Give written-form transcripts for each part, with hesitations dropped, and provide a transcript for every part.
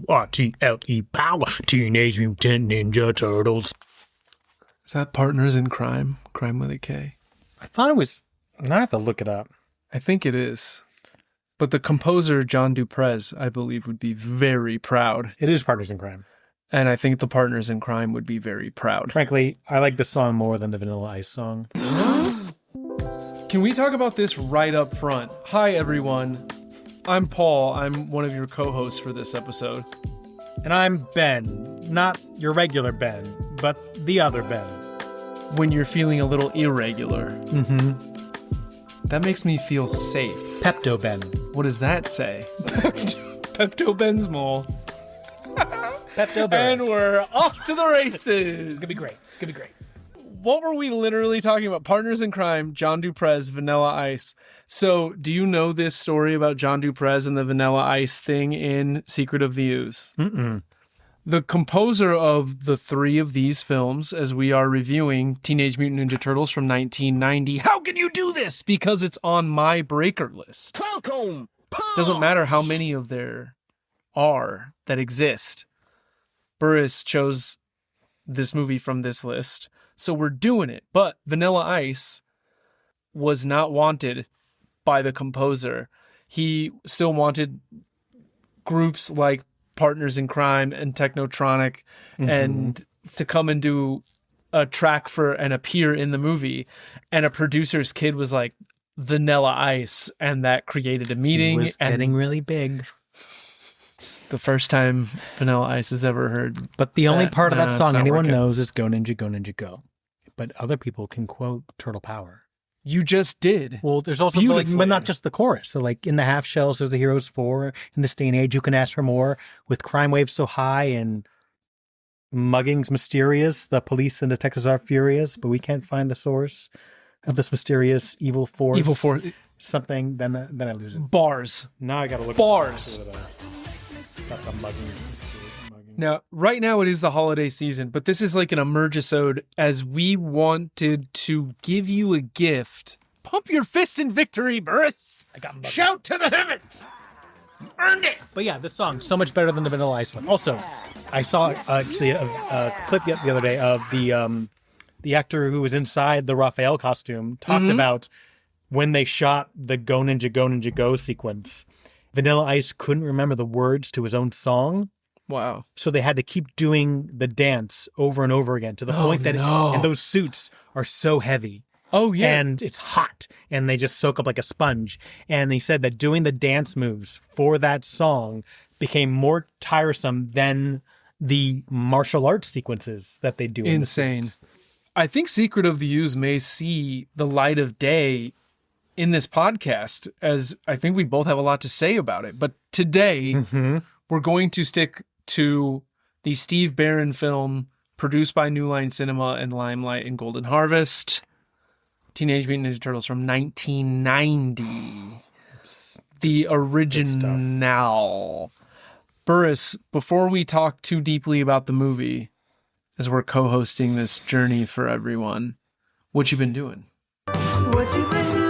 P-O-W-R-T-L-E power. Teenage Mutant Ninja Turtles. Is that Partners in Crime? Crime with a K? I thought it was... I have to look it up. I think it is. But the composer, John Duprez, I believe, would be very proud. It is Partners in Crime. And I think the Partners in Crime would be very proud. Frankly, I like this song more than the Vanilla Ice song. Can we talk about this right up front? Hi, everyone. I'm Paul. I'm one of your co-hosts for this episode. And I'm Ben. Not your regular Ben, but the other Ben. When you're feeling a little irregular. Mm-hmm. That makes me feel safe. Pepto-Ben. What does that say? Pepto-Benzmol. Pepto-Burris. And we're off to the races. It's gonna be great. It's gonna be great. What were we literally talking about? Partners in Crime, John Duprez, Vanilla Ice. So, do you know this story about John Duprez and the Vanilla Ice thing in Secret of the Ooze? Mm-mm. The composer of the three of these films, as we are reviewing Teenage Mutant Ninja Turtles from 1990. How can you do this? Because it's on my breaker list. Doesn't matter how many of there are that exist. Burris chose this movie from this list, so we're doing it. But Vanilla Ice was not wanted by the composer. He still wanted groups like Partners in Crime and Technotronic and to come and do a track for and appear in the movie. And a producer's kid was like, Vanilla Ice, and that created a meeting. It was getting really big. It's the first time Vanilla Ice has ever heard. But the only part of that song anyone working. knows is Go Ninja, Go Ninja, Go. But other people can quote Turtle Power. You just did. Well, there's also, but not just the chorus. So like in the half shells, there's a Heroes 4. In this day and age, you can ask for more. With crime waves so high and muggings mysterious, the police and detectives are furious, but we can't find the source of this mysterious evil force. Evil force. Something, then I lose it. Bars. Now I gotta look. Bars. Got the muggings. Now, right now it is the holiday season, but this is like an emergisode as we wanted to give you a gift. Pump your fist in victory, Burris. I got mugged. Shout to the heavens. You earned it. But yeah, this song so much better than the Vanilla Ice one. Also, I saw actually a clip the other day of the actor who was inside the Raphael costume talked about when they shot the Go Ninja Go sequence. Vanilla Ice couldn't remember the words to his own song. Wow. So they had to keep doing the dance over and over again to the point that and those suits are so heavy. Oh, yeah. And it's hot and they just soak up like a sponge. And they said that doing the dance moves for that song became more tiresome than the martial arts sequences that they do. Insane. I think Secret of the Ooze may see the light of day in this podcast, as I think we both have a lot to say about it. But today, we're going to stick to the Steve Barron film produced by New Line Cinema and Limelight and Golden Harvest, Teenage Mutant Ninja Turtles from 1990. The original. Burris, before we talk too deeply about the movie, as we're co-hosting this journey for everyone, what you been doing? What you been doing?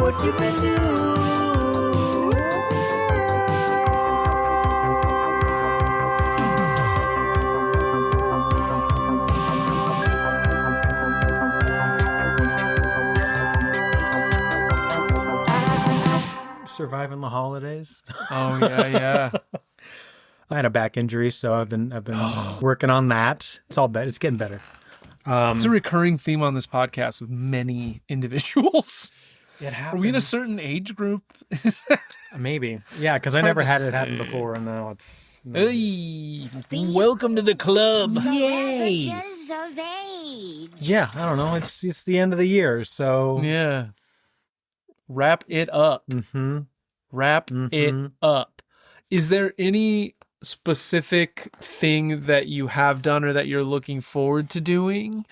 What you been doing? Surviving the holidays. Oh, yeah. I had a back injury, so I've been working on that. It's all better. It's getting better. It's a recurring theme on this podcast with many individuals. It happens. Are we in a certain age group? Maybe. Yeah, because I never had it happen before, and now it's... Hey, welcome to the club. Yay! Ages of age. Yeah, I don't know. It's the end of the year, so... Yeah. Wrap it up. Wrap it up. Is there any specific thing that you have done or that you're looking forward to doing?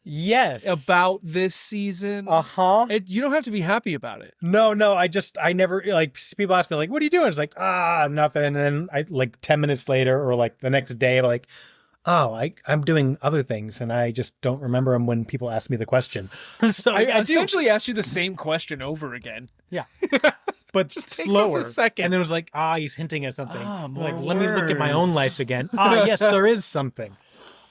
Yes. About this season? You don't have to be happy about it. No, I never, like, people ask me, like, what are you doing? It's like, nothing. And then I, like, 10 minutes later or, like, the next day, I'm like, I'm doing other things, and I just don't remember them when people ask me the question. So I essentially asked you the same question over again. Yeah. but Just takes us slower. a second. And then it was like, he's hinting at something. More Like, let me look at my own words. life again. Yes, there is something.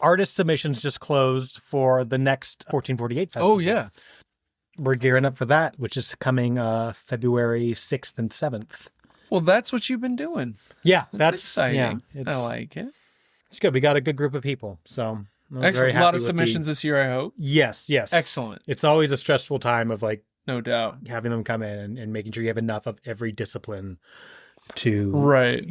Artist submissions just closed for the next 1448 festival. Oh, yeah. We're gearing up for that, which is coming February 6th and 7th. Well, that's what you've been doing. Yeah, That's exciting. Yeah, I like it. it's good. We got a good group of people, so I'm very Excellent. A happy lot of with submissions this year, I hope. Yes. Excellent. It's always a stressful time of like No doubt. having them come in and making sure you have enough of every discipline to Right.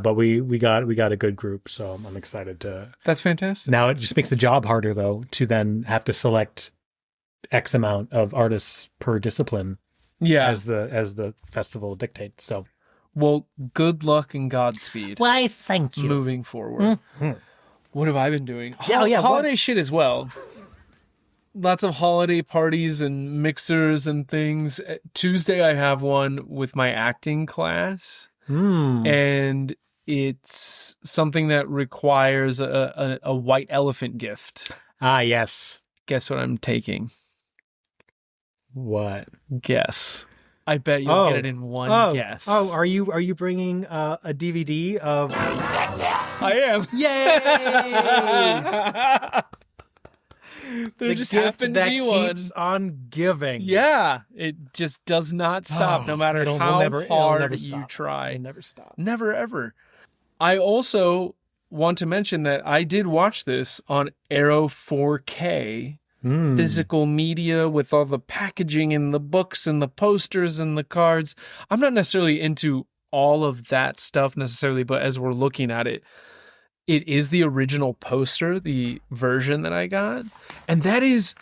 But we got a good group, so I'm excited to. That's fantastic. Now it just makes the job harder though to then have to select X amount of artists per discipline Yeah. as the festival dictates. So Well, good luck and Godspeed why, thank moving forward. What have I been doing? Yeah, Holiday shit as well. Lots of holiday parties and mixers and things. Tuesday I have one with my acting class. And it's something that requires a white elephant gift. Yes. Guess what I'm taking? What? Guess. I bet you'll get it in one guess. Are you bringing a DVD of? I am. Yay! There The just gift happened to that be one. keeps on giving. Yeah, it just does not stop, no matter it'll how never hard you stop. try. It'll never stop. Never ever. I also want to mention that I did watch this on Arrow 4K. Physical media with all the packaging and the books and the posters and the cards. I'm not necessarily into all of that stuff necessarily, but as we're looking at it, it is the original poster, the version that I got. And that is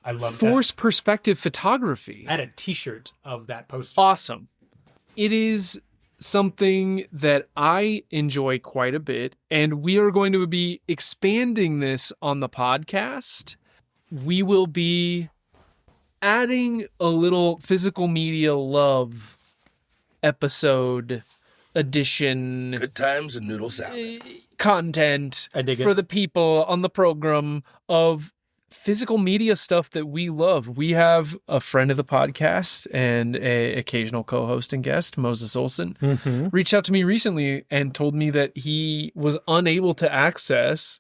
I love force perspective photography. I had a T-shirt of that poster. Awesome. It is something that I enjoy quite a bit, and we are going to be expanding this on the podcast. We will be adding a little physical media love episode edition Good times and noodle salad. content I dig it. for the people on the program of physical media stuff that we love. We have a friend of the podcast and a occasional co-host and guest, Moses Olson, reached out to me recently and told me that he was unable to access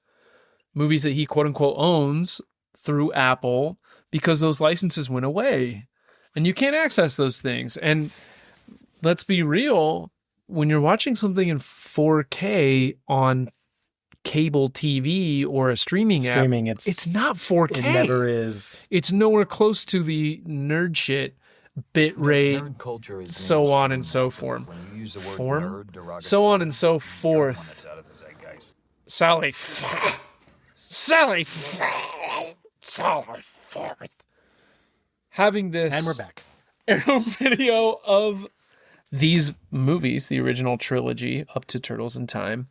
movies that he quote unquote owns through Apple because those licenses went away and you can't access those things. And let's be real, when you're watching something in 4K on cable TV or a streaming app, it's not 4K. It never is. It's nowhere close to the nerd shit, bit rate, so on and so forth. So on and so forth. Sally Forth. Having this And we're back. Arrow video of these movies, the original trilogy up to Turtles in Time.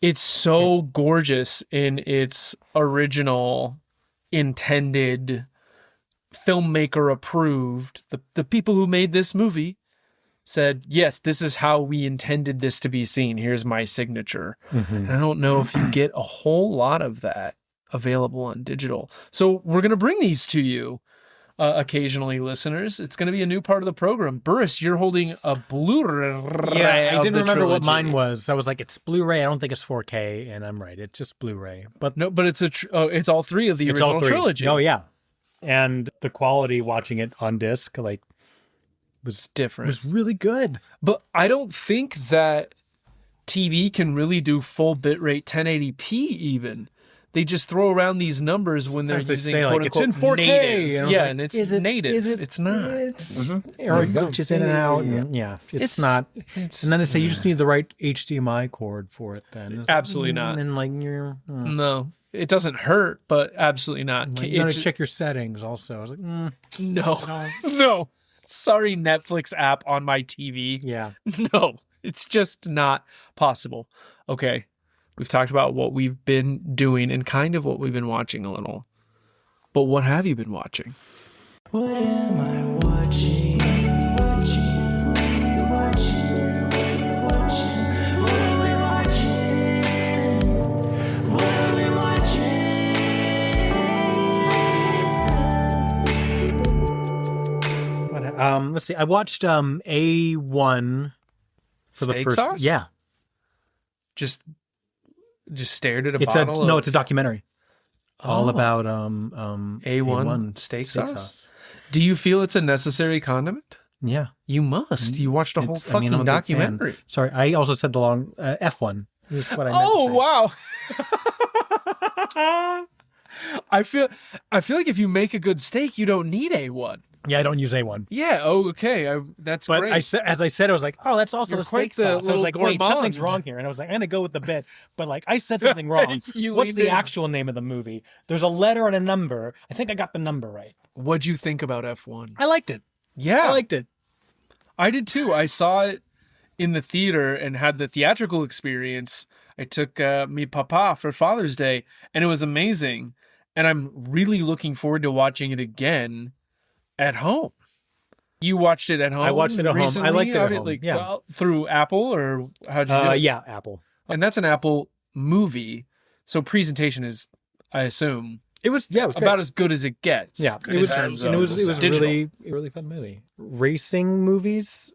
It's so gorgeous in its original intended filmmaker approved. The people who made this movie said, yes, this is how we intended this to be seen. Here's my signature. And I don't know if you get a whole lot of that available on digital. So we're going to bring these to you occasionally, listeners. It's going to be a new part of the program. Burris, you're holding a Blu-ray. Yeah, I of didn't the remember what trilogy. mine was. I was like, it's Blu-ray. I don't think it's 4K, and I'm right. It's just Blu-ray. But No, but it's it's all three of the it's original all three. trilogy. Oh yeah, and the quality watching it on disc was different. was really good. But I don't think that TV can really do full bitrate 1080p even. They just throw around these numbers when they're Sometimes they using say, quote like, it's unquote in 4K. native. And I was Yeah, like, and it's is it- native. is it- It's not. It's or it glitches in and out. And, yeah, it's not. It's, And then they say you just need the right HDMI cord for it. Then It's Absolutely not. And like you're. no, it doesn't hurt, but absolutely not. Like, It you gotta ju- check your settings also. I was like, No, no. Sorry, Netflix app on my TV. yeah. No, it's just not possible. Okay, we've talked about what we've been doing and kind of what we've been watching a little. But what have you been watching? What am I watching? Watching, watching, watching. What are we watching? What are we watching? let's see. I watched A1 for the Steak first. sauce? Yeah, Just stared at a it's bottle. no, it's a documentary all Oh. about A1 steak sauce? Do you feel it's a necessary condiment? Yeah, You must. You watched a whole It's- I mean, I'm fucking a big fan. documentary. Sorry, I also said the long F1. Is what I meant Oh to say. wow. I feel like if you make a good steak, you don't need A1. Yeah, I don't use A1. Yeah. Oh, okay. That's But great. as I said, I was like, oh, that's also You're a steak quite the sauce. I was little like, wait, something's gourmand. wrong here. And I was like, I'm going to go with the bit. But like, I said something wrong. You What's leaned the in. actual name of the movie? There's a letter and a number. I think I got the number right. What'd you think about F1? I liked it. Yeah, I liked it. I did too. I saw it in the theater and had the theatrical experience. I took me papa for Father's Day, and it was amazing. And I'm really looking forward to watching it again at home. You watched it at home? I watched it at home. I recently? liked it at Obvi- home, Like, yeah. through Apple, or how'd you do it? Yeah, Apple. And that's an Apple movie, so presentation is, I assume, It was great. about as good as it gets. Yeah, in terms and of it was digital. a really fun movie. Racing movies.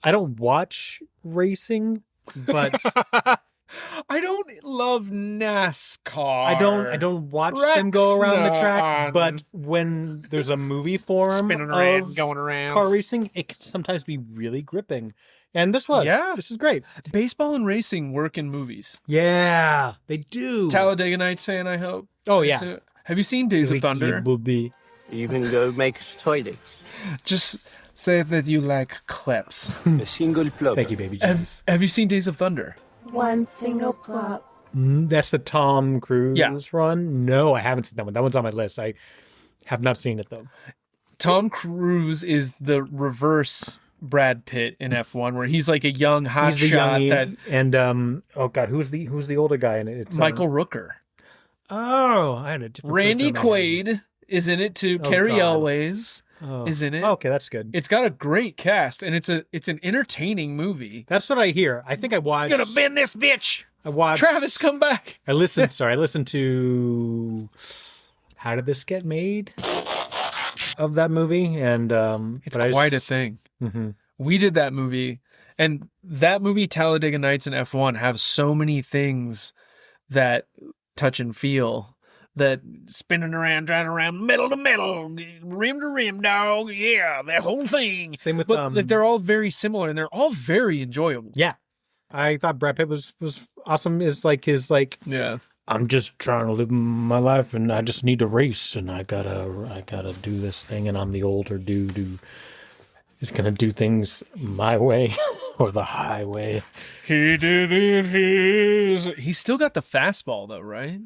I don't watch racing, but I don't love NASCAR. I don't watch them go around the track. But when there's a movie form Spinning around, of going around. car racing, it can sometimes be really gripping. And this is great. Baseball and racing work in movies. Yeah, they do. Talladega Nights fan, I hope. Oh yeah, So, have you seen Days of Thunder? Will be. Even go make toilet. Just say that you like clips. A single plug. Thank you, baby Jesus. Have you seen Days of Thunder? One single plop. That's the Tom Cruise Yeah. run. No, I haven't seen that one. That one's on my list. I have not seen it though. Tom Cruise is the reverse Brad Pitt in F1, where he's like a young hot He's the shot youngie, that and oh god, who's the older guy in it? It's Michael Rooker. Oh, I had a different. Randy person in my head. Quaid is in it too. Oh, Carrie God. Elways Oh. is in it. Okay, that's good. It's got a great cast, and it's an entertaining movie. That's what I hear. I think I watched. Gonna bend this bitch. I watched. Travis, come back. I listened. Sorry, I listened to. How did this get made? Of that movie, and It's quite a thing. Mm-hmm. We did that movie, and that movie, Talladega Nights and F1, have so many things that touch and feel. That spinning around, driving around, metal to metal, rim to rim, dog. Yeah, that whole thing. Same with But like, they're all very similar, and they're all very enjoyable. Yeah, I thought Brad Pitt was awesome. Is like his like. Yeah. I'm just trying to live my life, and I just need to race, and I gotta do this thing, and I'm the older dude who is gonna do things my way or the highway. He did it his. He's still got the fastball, though, right?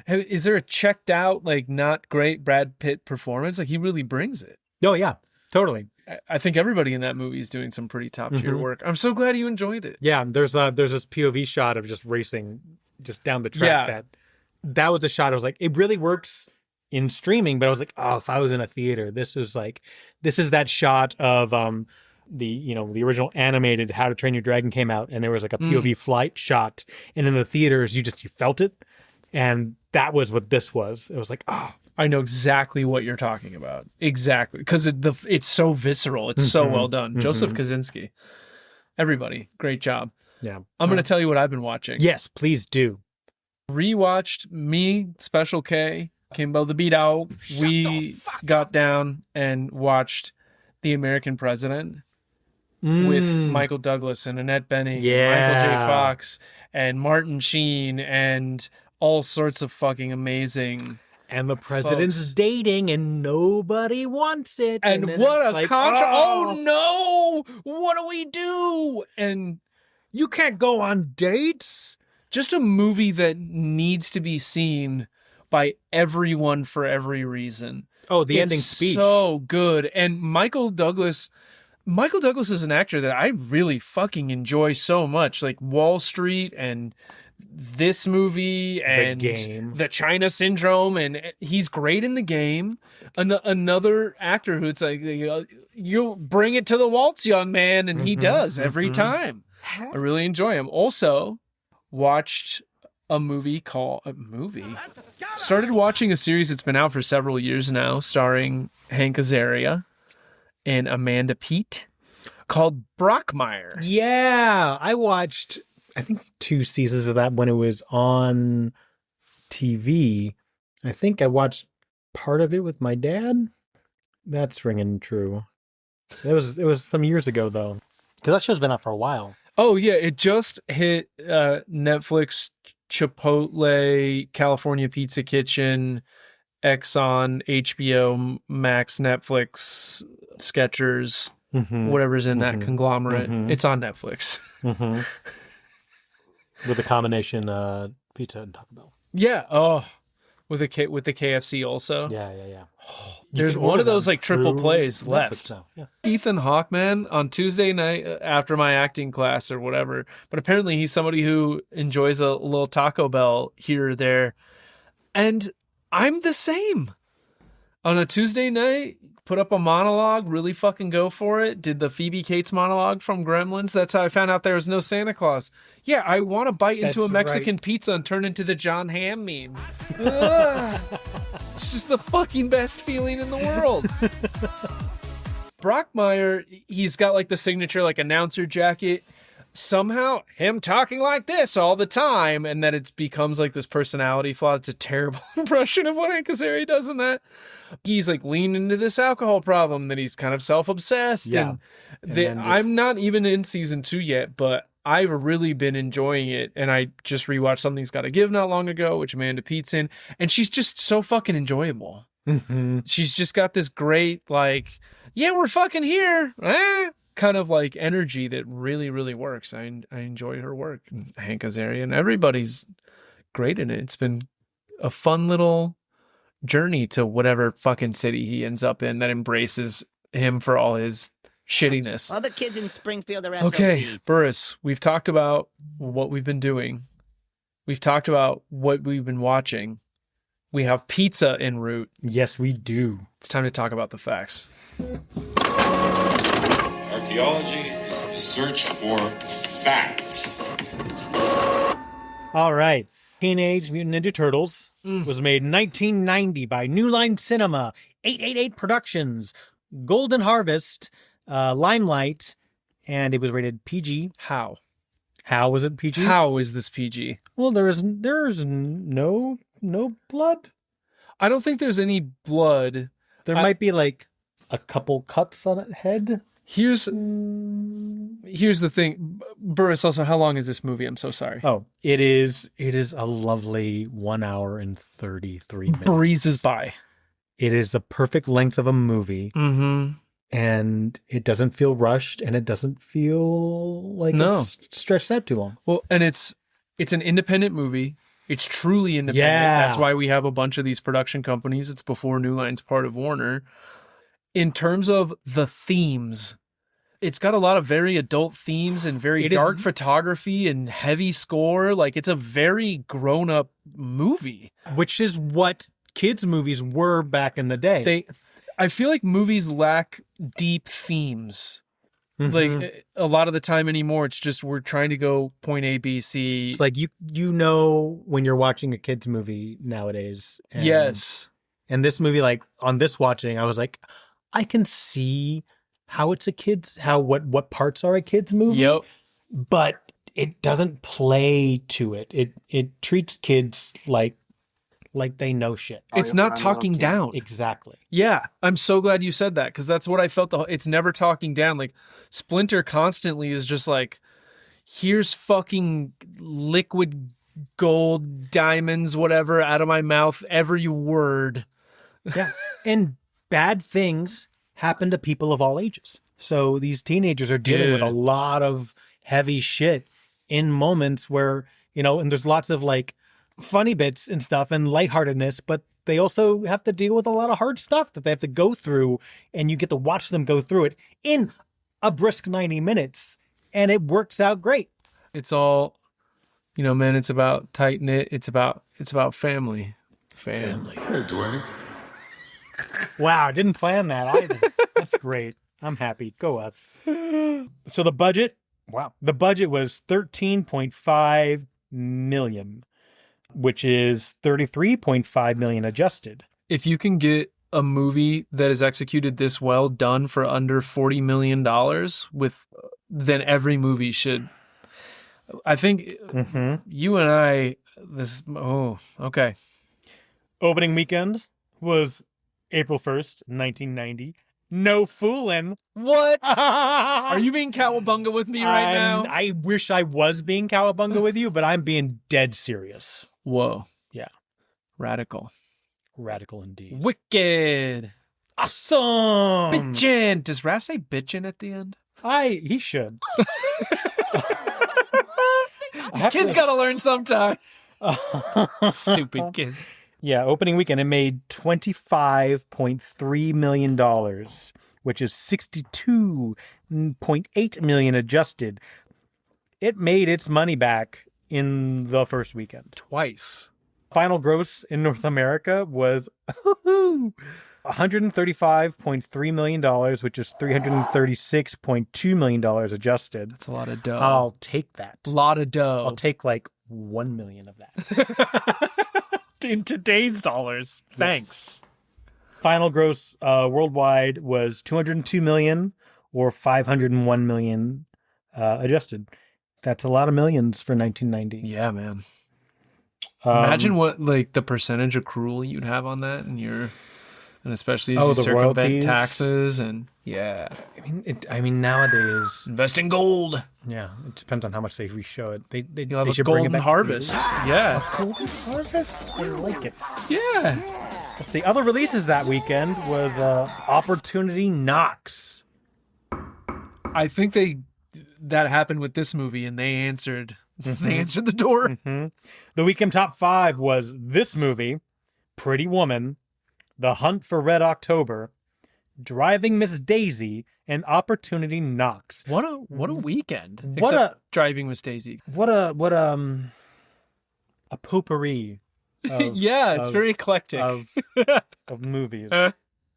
Is there a checked out, like, not great Brad Pitt performance? Like, he really brings it. Oh yeah, totally. I think everybody in that movie is doing some pretty top tier work. I'm so glad you enjoyed it. Yeah, there's this POV shot of just racing just down the track. Yeah. That was a shot. I was like, it really works in streaming, but I was like, oh, if I was in a theater, this is that shot of the original animated How to Train Your Dragon came out, and there was like a POV flight shot, and in the theaters you felt it, and that was what this was. It was like, oh, I know exactly what you're talking about. Exactly. Because it's so visceral. It's so well done. Joseph Kosinski. Everybody, great job. yeah. I'm going to tell you what I've been watching. Yes, please do. Rewatched me, Special K, Kimbo the B-Dog. We got down and watched The American President with Michael Douglas and Annette Bening, and Michael J. Yeah. Fox, and Martin Sheen, and all sorts of fucking amazing. And the president's Folks. dating, and nobody wants it. And then what it's a like, contra! Oh no! What do we do? And you can't go on dates. just a movie that needs to be seen by everyone for every reason. Oh, the It's ending speech. so good. And Michael Douglas is an actor that I really fucking enjoy so much. Like Wall Street and this movie and Game. The China Syndrome, and he's great in The Game. Another actor who it's like, you bring it to the waltz, young man, and he does every time. I really enjoy him. Also, watched started watching a series that's been out for several years now, starring Hank Azaria, and Amanda Peet called Brockmire. Yeah, I watched, I think, 2 seasons of that when it was on TV. I think I watched part of it with my dad. That's ringing true. It was some years ago, though. Because that show's been out for a while. Oh, yeah. It just hit Netflix, Chipotle, California Pizza Kitchen, Exxon, HBO Max, Netflix, Skechers, whatever's in that conglomerate. It's on Netflix. With a combination pizza and Taco Bell. Yeah. Oh, with the KFC also. Yeah. There's one of those like triple plays left. Now. Yeah. Ethan Hawke, man, on Tuesday night after my acting class or whatever. But apparently he's somebody who enjoys a little Taco Bell here or there. And I'm the same. On a Tuesday night, put up a monologue, really fucking go for it. Did the Phoebe Cates monologue from Gremlins. That's how I found out there was no Santa Claus. Yeah, I want to bite into a Mexican pizza and turn into the John Hamm meme. It's just the fucking best feeling in the world. Brockmire, he's got like the signature like announcer jacket. Somehow him talking like this all the time, and that it becomes like this personality flaw. It's a terrible impression of what Hank Azaria does in that. He's like leaning into this alcohol problem, that he's kind of self-obsessed. Yeah. And I'm not even in season 2 yet, but I've really been enjoying it. And I just rewatched Something's Gotta Give not long ago, which Amanda Peet's in, and she's just so fucking enjoyable. She's just got this great like, yeah, we're fucking here. Kind of like energy that really, really works. I enjoy her work. Hank Azaria and everybody's great in it. It's been a fun little journey to whatever fucking city he ends up in that embraces him for all his shittiness. All the kids in Springfield are SOBs. Okay, Burris, we've talked about what we've been doing. We've talked about what we've been watching. We have pizza en route. Yes, we do. It's time to talk about the facts. Archaeology is the search for fact. All right. Teenage Mutant Ninja Turtles was made in 1990 by New Line Cinema, 888 Productions, Golden Harvest, Limelight, and it was rated PG. How? How was it PG? How is this PG? Well, there's no blood. I don't think there's any blood. There might be like a couple cuts on its head. Here's the thing. Burris, also, how long is this movie? I'm so sorry. Oh, it is a lovely 1 hour and 33 minutes. Breezes by. It is the perfect length of a movie. Mm-hmm. And it doesn't feel rushed, and it doesn't feel like it's stretched out too long. Well, and it's an independent movie. It's truly independent. Yeah. That's why we have a bunch of these production companies. It's before New Line's part of Warner. In terms of the themes, it's got a lot of very adult themes and very dark photography and heavy score. Like, it's a very grown-up movie. Which is what kids' movies were back in the day. I feel like movies lack deep themes. Like, a lot of the time anymore, it's just we're trying to go point A, B, C. It's like you know when you're watching a kids' movie nowadays. And, yes. And this movie, like, on this watching, I was like, I can see how it's a kid's, what parts are a kid's movie. Yep. But it doesn't play to it. It treats kids like they know shit. It's not talking down. Exactly. Yeah. I'm so glad you said that, because that's what I felt. It's never talking down. Like, Splinter constantly is just like, here's fucking liquid gold, diamonds, whatever, out of my mouth, every word. Yeah. And bad things happen to people of all ages. So these teenagers are dealing with a lot of heavy shit in moments where, and there's lots of like funny bits and stuff and lightheartedness, but they also have to deal with a lot of hard stuff that they have to go through, and you get to watch them go through it in a brisk 90 minutes, and it works out great. It's all, man, it's about tight knit. It's about family. Family. Hey, Doin. Wow, I didn't plan that either. That's great. I'm happy. Go us. So the budget was $13.5 million, which is $33.5 million adjusted. If you can get a movie that is executed this well done for under $40 million then every movie should. I think you and I, okay. Opening weekend was April 1st, 1990. No fooling. What? Are you being cowabunga with me right now? I wish I was being cowabunga with you, but I'm being dead serious. Whoa. Yeah. Radical. Radical indeed. Wicked. Awesome. Bitchin'. Does Raph say bitchin' at the end? He should. These kids gotta learn sometime. Stupid kids. Yeah, opening weekend, it made $25.3 million, which is $62.8 million adjusted. It made its money back in the first weekend. Twice. Final gross in North America was $135.3 million, which is $336.2 million adjusted. That's a lot of dough. I'll take that. A lot of dough. I'll take like 1 million of that. In today's dollars. Thanks. Yes. Final gross worldwide was $202 million or $501 million adjusted. That's a lot of millions for 1990. Yeah, man. Imagine what like the percentage accrual you'd have on that, and especially as you the circumvent royalties. Taxes and I mean nowadays, invest in gold. yeah, it depends on how much they reshow it. They You'll have a should bring it golden back. harvest. Yeah. Golden harvest. I like it. Yeah. Let's see. Other releases that weekend was Opportunity Knocks. I think that happened with this movie, and they answered. They answered the door. Mm-hmm. The weekend top 5 was this movie, Pretty Woman, The Hunt for Red October, Driving Miss Daisy, and Opportunity Knocks. What a weekend. What Except Driving Miss Daisy. What a potpourri. Of, Yeah, it's very eclectic. of movies.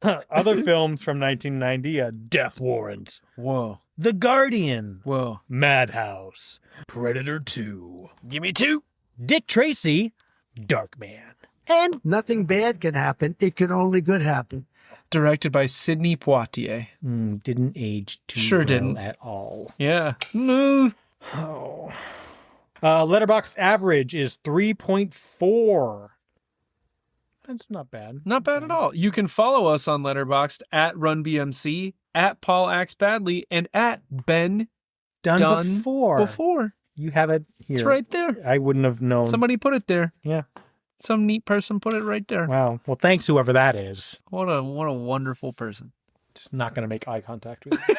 Other films from 1990, Death Warrant, Whoa. The Guardian, Whoa. Madhouse, Predator 2, Give me 2. Dick Tracy, Darkman. And nothing bad can happen. It can only good happen. Directed by Sidney Poitier. Didn't age too Sure well didn't. at all. Yeah. Oh. Letterboxd average is 3.4. That's not bad. Not bad at all. You can follow us on Letterboxd at RunBMC, at Paul Acts Badly, and at Ben Done before. You have it here. It's right there. I wouldn't have known. Somebody put it there. Yeah. Some neat person put it right there. Wow. Well, thanks whoever that is. What a wonderful person. Just not going to make eye contact with you.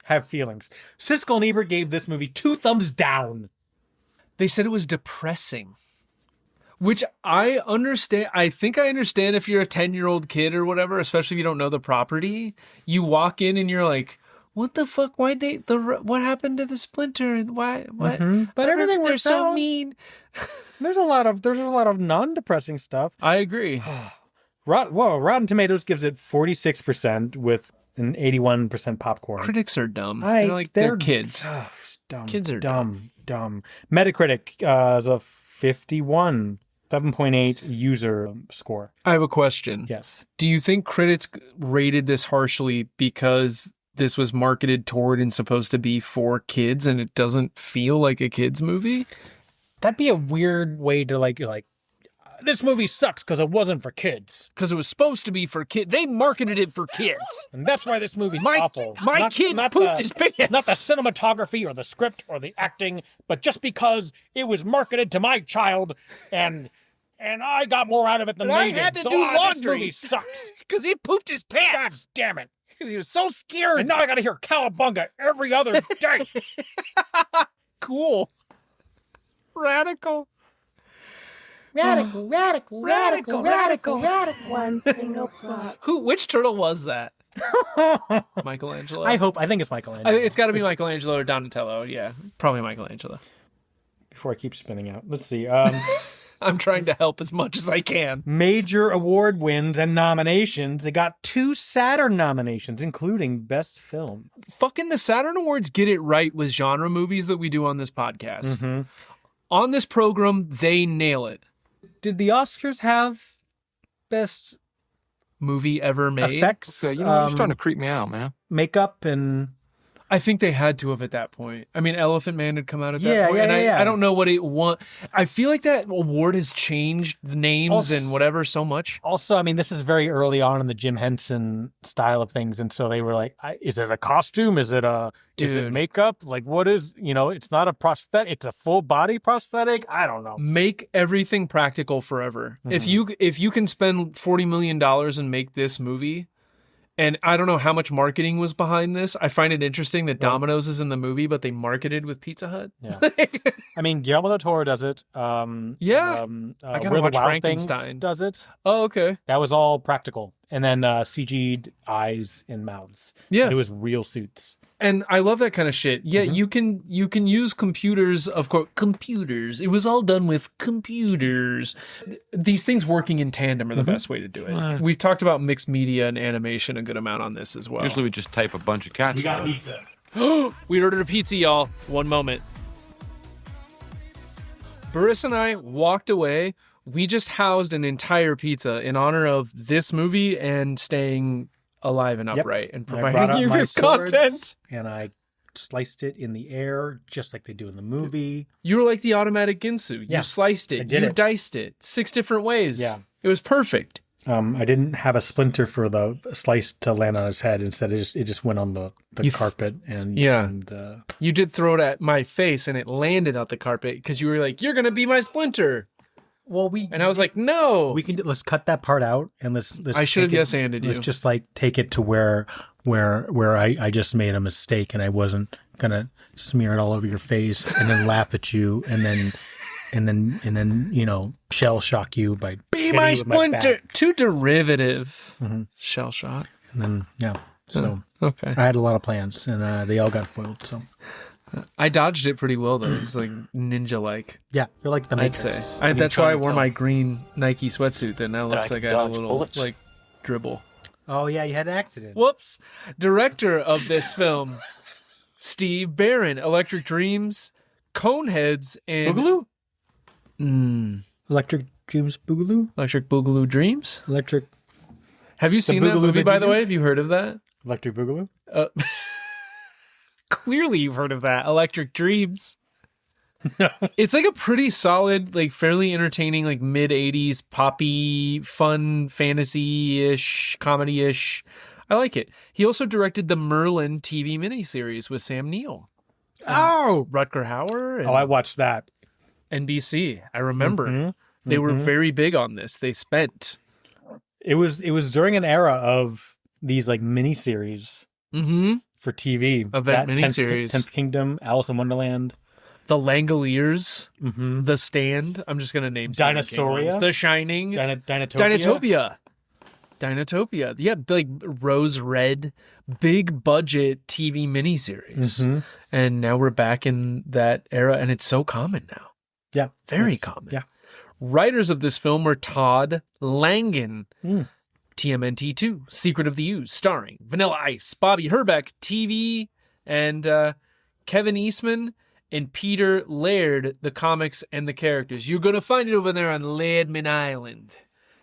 Have feelings. Siskel and Ebert gave this movie 2 thumbs down. They said it was depressing. Which I understand. I think I understand if you're a 10-year-old kid or whatever, especially if you don't know the property. You walk in and you're like, what the fuck? What happened to the Splinter? And why? What? But everything they're works so out. mean. There's a lot of non-depressing stuff. I agree. Rotten Tomatoes gives it 46% with an 81% popcorn. Critics are dumb. They're they're kids. Dumb. Kids are dumb. Metacritic is a 51, 7.8 user score. I have a question. Yes. Do you think critics rated this harshly because this was marketed toward and supposed to be for kids and it doesn't feel like a kid's movie? That'd be a weird way to like this movie sucks because it wasn't for kids. Because it was supposed to be for kids. They marketed it for kids. And that's why this movie's awful. My kid pooped his pants. Not the cinematography or the script or the acting, but just because it was marketed to my child and I got more out of it than And they I did. had to So, do This laundry. movie sucks. Because he pooped his God pants. damn it. Because he was so scared. And now I gotta hear cowabunga every other day. Cool. Radical. Radical, radical, radical, radical, radical. One single plot. Which turtle was that? Michelangelo? I think it's Michelangelo. I think it's got to be Michelangelo or Donatello. Yeah, probably Michelangelo. Before I keep spinning out. Let's see. I'm trying to help as much as I can. Major award wins and nominations. It got 2 Saturn nominations, including Best Film. Fucking the Saturn Awards get it right with genre movies that we do on this podcast. On this program, they nail it. Did the Oscars have best movie ever made. effects, Okay, you're starting to creep me out, man. makeup, and I think they had to have at that point. I mean, Elephant Man had come out at that Yeah, point. yeah, and yeah. I don't know what it want. I feel like that award has changed the names Also- and whatever so much. also, I mean, this is very early on in the Jim Henson style of things, and so they were like, "Is it a costume? Is it Dude. makeup? Like, what is? It's not a prosthetic. It's a full body prosthetic. I don't know." Make everything practical forever. Mm-hmm. If you can spend $40 million and make this movie, and I don't know how much marketing was behind this. I find it interesting that Domino's is in the movie, but they marketed with Pizza Hut. Yeah. I mean, Guillermo del Toro does it. Yeah. I gotta Where the watch Wild Things Frankenstein. does it. Oh, okay. That was all practical, and then CG'd eyes and mouths. Yeah. It was real suits. And I love that kind of shit. Yeah, you can use computers, of course. Computers. It was all done with computers. These things working in tandem are the best way to do it. We've talked about mixed media and animation a good amount on this as well. Usually we just type a bunch of cats. pizza. We ordered a pizza, y'all. One moment. Burris and I walked away. We just housed an entire pizza in honor of this movie and staying alive and upright and I brought providing out you my this swords, content. and I sliced it in the air just like they do in the movie. You were like the automatic Ginsu. You Yeah, sliced it. I did You it. diced it 6 different ways. Yeah. It was perfect. I didn't have a splinter for the slice to land on his head. Instead, it just went on the carpet and You did throw it at my face and it landed on the carpet because you were like, "You're gonna be my splinter," well, and I was like, "No." let's cut that part out and let's I should have take it- yes-anded you. Let's just like take it to where I just made a mistake and I wasn't gonna smear it all over your face and then laugh at you and then shell shock you by Be hitting my you with splinter. back. Too derivative. Mhm. Shell shock. And then so Okay. I had a lot of plans and they all got foiled. So I dodged it pretty well though. It's like ninja-like. yeah, you're like the I'd Matrix. say. That's why I wore my green Nike sweatsuit. That now looks I like can I have a dodge little bullets. like dribble. Oh yeah, you had an accident. Whoops. Director of this film, Steve Barron. Electric Dreams, Coneheads, and Boogaloo? Electric Dreams Boogaloo? Boogaloo Dreams. Electric Have you seen that Boogaloo movie, by the video? way? Have you heard of that? Electric Boogaloo? Clearly you've heard of that. Electric Dreams. It's like a pretty solid, like fairly entertaining, like mid-'80s poppy, fun, fantasy-ish, comedy-ish. I like it. He also directed the Merlin TV miniseries with Sam Neill. Oh! Rutger Hauer and Oh, I watched that. NBC. I remember. Mhm. They were very big on this. They spent. It was during an era of these like miniseries for TV. Event That miniseries. 10th Kingdom, Alice in Wonderland. The Langoliers, Mm-hmm. The Stand. I'm just going to name Stephen King Dinosauria? ones. The Shining. Dinotopia. Dinotopia. Yeah, like rose red, big budget TV miniseries. Mm-hmm. And now we're back in that era, and it's so common now. Yeah. Very Yes. common. Yeah. Writers of this film were Todd Langen. Mm. TMNT 2, Secret of the Ooze, starring Vanilla Ice, Bobby Herbeck, TV, and Kevin Eastman and Peter Laird, the comics and the characters. You're going to find it over there on Laird Island.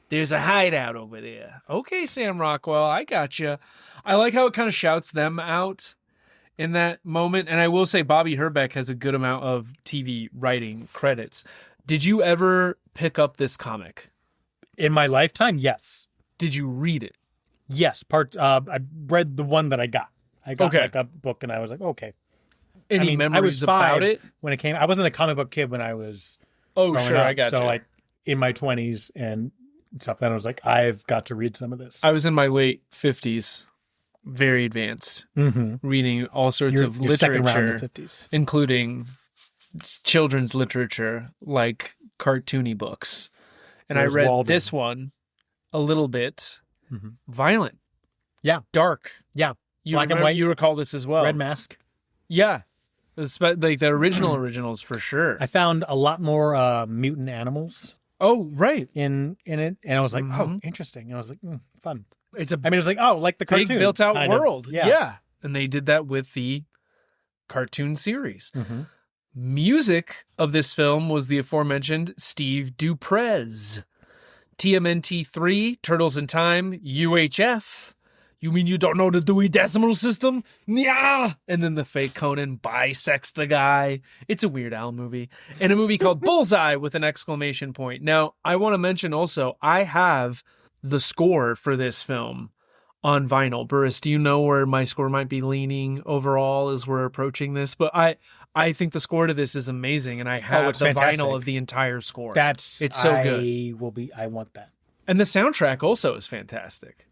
There's a hideout over there. Okay, Sam Rockwell, I got you. I like how it kind of shouts them out in that moment. And I will say Bobby Herbeck has a good amount of TV writing credits. Did you ever pick up this comic? In my lifetime, yes. Did you read it? Yes. I read the one that I got. I got Okay. like a book and I was like, okay. Any I mean, memories I was about 5 it? when it came. I wasn't a comic book kid when I was Oh, growing sure, up. I got so you. like in my 20s and stuff. Then I was like, I've got to read some of this. I was in my late 50s, very advanced, Mm-hmm. reading all sorts of Your second round literature, of 50s. including children's literature, like cartoony books. And Where's I read Walden? this one a little bit Mhm. violent. Yeah. Dark. Yeah. You Black and remember- white. You recall this as well. Red Mask. Yeah. Like the originals for sure. I found a lot more mutant animals Oh, right. in it, and I was like, oh, Mhm. interesting. And I was like, fun. It's a I mean, it was like, oh, like the big cartoon built out kind of. world. Yeah. And they did that with the cartoon series. Mhm. Music of this film was the aforementioned Steve Duprez. TMNT 3, Turtles in Time, UHF. You mean you don't know the Dewey Decimal System? Yeah. And then the fake Conan bisects the guy. It's a Weird Al movie. And a movie called Bullseye with an exclamation point. Now, I want to mention also, I have the score for this film on vinyl. Burris, do you know where my score might be leaning overall as we're approaching this? But I think the score to this is amazing, and I have it's the fantastic. vinyl of the entire score. It's so good. I want that. And the soundtrack also is fantastic.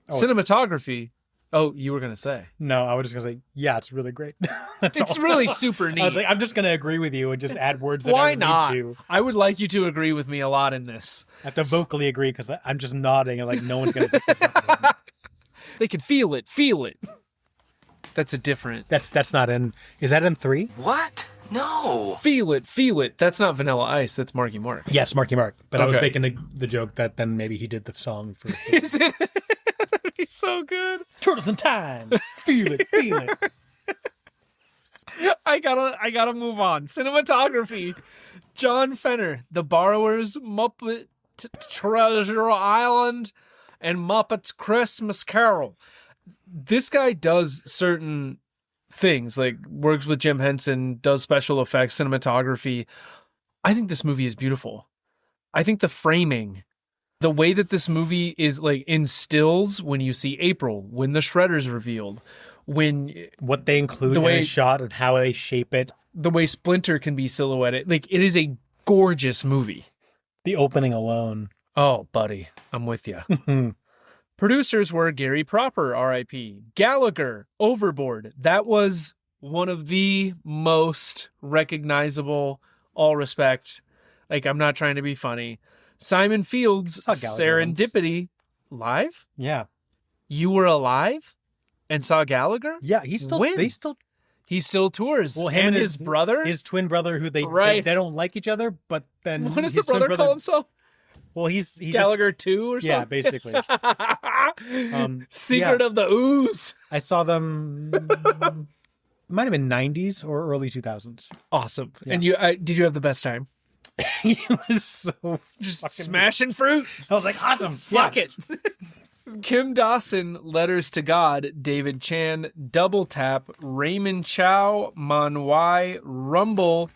Cinematography. Oh, you were going to say. No, I was just going to say, yeah, it's really great. It's really super neat. I was like, I'm just going to agree with you and just add words that Why I not? need to. I would like you to agree with me a lot in this. I have to vocally agree because I'm just nodding and like no one's going to pick this up. They can feel it. That's a different. That's not in. Is that in 3? What? No. Feel it. That's not Vanilla Ice. That's Marky Mark. Yes, Marky Mark. But I was Okay. making the joke that then maybe he did the song for. Is it? That'd be so good. Turtles in Time. Feel it. I gotta move on. Cinematography. John Fenner, The Borrowers, Muppet Treasure Island, and Muppets Christmas Carol. This guy does certain things, like works with Jim Henson, does special effects, cinematography. I think this movie is beautiful. I think the framing, the way that this movie is like instills when you see April, when the Shredder's revealed, when what they include the way in a shot and how they shape it. The way Splinter can be silhouetted. Like, it is a gorgeous movie. The opening alone. Oh, buddy, I'm with you. Producers were Gary Proper, R.I.P., Gallagher, Overboard. That was one of the most recognizable, all respect. Like, I'm not trying to be funny. Simon Fields, Serendipity. Live? Yeah. You were alive and saw Gallagher? Yeah, he still tours. Well, him and his brother? His twin brother, who they don't like each other, but then What does his the brother twin call himself? Well, he's Gallagher just, 2 or something? Yeah, basically. Secret of the Ooze. I saw them. Might have been 90s or early 2000s. Awesome. Yeah. And you did you have the best time? It was so just smashing fruit. I was like, awesome. Fuck it. Kim Dawson, Letters to God, David Chan, Double Tap, Raymond Chow, Man Wai, Rumble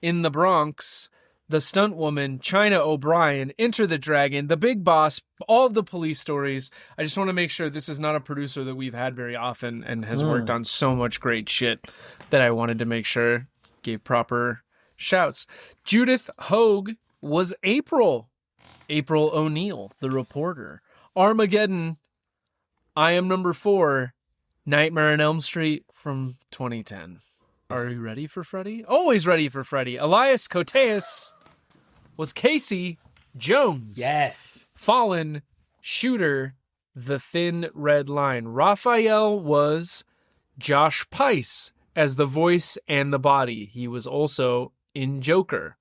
in the Bronx, The Stunt Woman, China O'Brien, Enter the Dragon, The Big Boss, all of the police stories. I just want to make sure this is not a producer that we've had very often and has worked on so much great shit that I wanted to make sure gave proper shouts. Judith Hoag was April O'Neil, the reporter. Armageddon, I Am Number 4, Nightmare on Elm Street from 2010. Are you ready for Freddy? Always ready for Freddy. Elias Koteas was Casey Jones. Yes. Fallen, Shooter, The Thin Red Line. Raphael was Josh Pais as the voice and the body. He was also in Joker.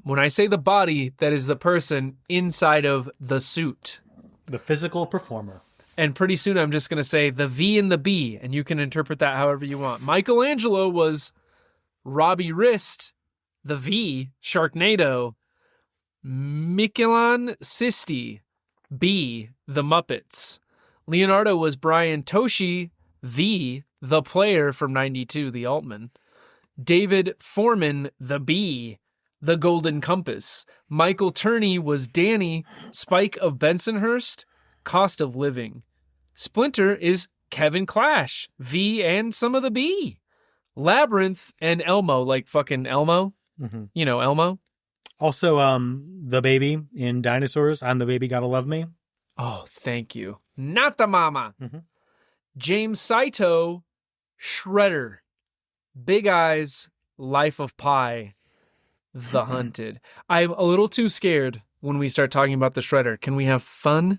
When I say the body, that is the person inside of the suit. The physical performer. And pretty soon I'm just going to say the V and the B, and you can interpret that however you want. Michelangelo was Robbie Wrist, the V, Sharknado. Michelin Sisti, B, The Muppets. Leonardo was Brian Toshi, V, the player from 92, the Altman. David Foreman, the B, The Golden Compass. Michael Turney was Danny, Spike of Bensonhurst, Cost of Living. Splinter is Kevin Clash, V and some of the B. Labyrinth and Elmo, like fucking Elmo. Mm-hmm. You know, Elmo. Also, the baby in Dinosaurs, I'm the Baby, Gotta Love Me. Oh, thank you. Not the mama. Mm-hmm. James Saito, Shredder. Big Eyes, Life of Pi, The Hunted. I'm a little too scared when we start talking about the Shredder. Can we have fun?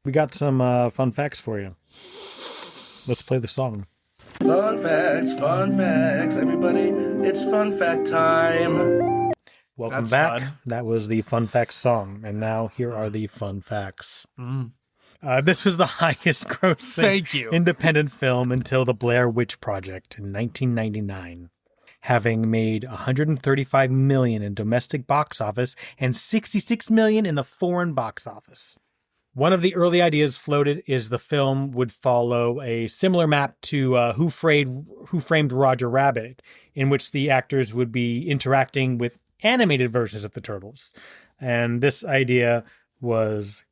We got some fun facts for you. Let's play the song. Fun facts, everybody. It's fun fact time. Welcome That's back. fun. That was the fun facts song. And now here are the fun facts. This was the highest grossing Thank you. independent film until the Blair Witch Project in 1999. having made $135 million in domestic box office and $66 million in the foreign box office. One of the early ideas floated is the film would follow a similar map to Who Framed Roger Rabbit, in which the actors would be interacting with animated versions of the Turtles. And this idea was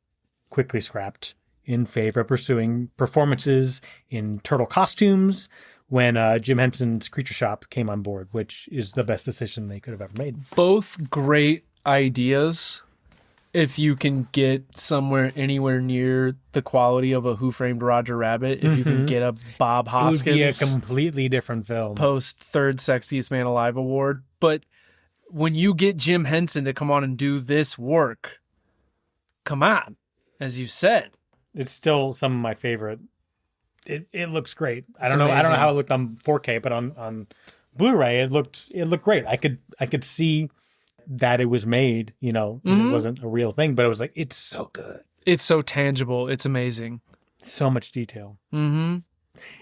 quickly scrapped in favor of pursuing performances in turtle costumes when Jim Henson's Creature Shop came on board, which is the best decision they could have ever made. Both great ideas. If you can get anywhere near the quality of a Who Framed Roger Rabbit, if you can get a Bob Hoskins, it would be a completely different film. Post third Sexiest Man Alive award. But when you get Jim Henson to come on and do this work, come on, as you said, it's still some of my favorite. It looks great. I don't know how it looked on 4K, but on Blu-ray it looked great. I could see that it was made, it wasn't a real thing, but it was like, it's so good. It's so tangible. It's amazing. So much detail. Mm-hmm.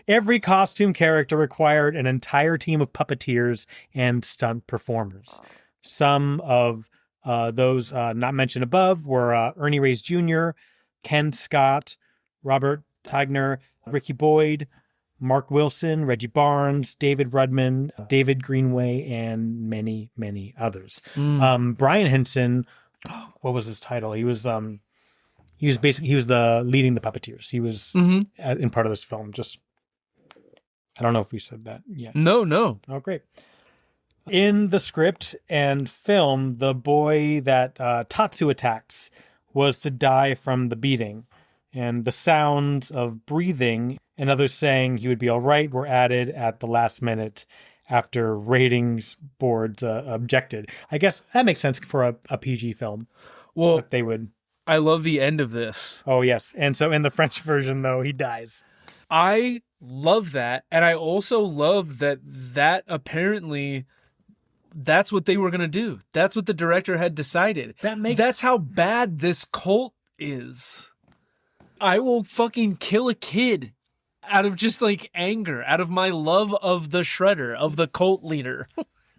Every costume character required an entire team of puppeteers and stunt performers. Some of those not mentioned above were Ernie Reyes Jr., Ken Scott, Robert Tagner, Ricky Boyd, Mark Wilson, Reggie Barnes, David Rudman, David Greenway, and many, many others. Brian Henson, what was his title? He was the leading the puppeteers. He was in part of this film. I don't know if we said that yet. No. Oh, great. In the script and film, the boy that Tatsu attacks was to die from the beating, and the sounds of breathing and others saying he would be all right were added at the last minute after ratings boards objected. I guess that makes sense for a PG film. Well, they would. I love the end of this. Oh, yes. And so in the French version, though, he dies. I love that. And I also love that apparently that's what they were going to do. That's what the director had decided. That's how bad this cult is. I will fucking kill a kid out of just like anger, out of my love of the Shredder, of the cult leader.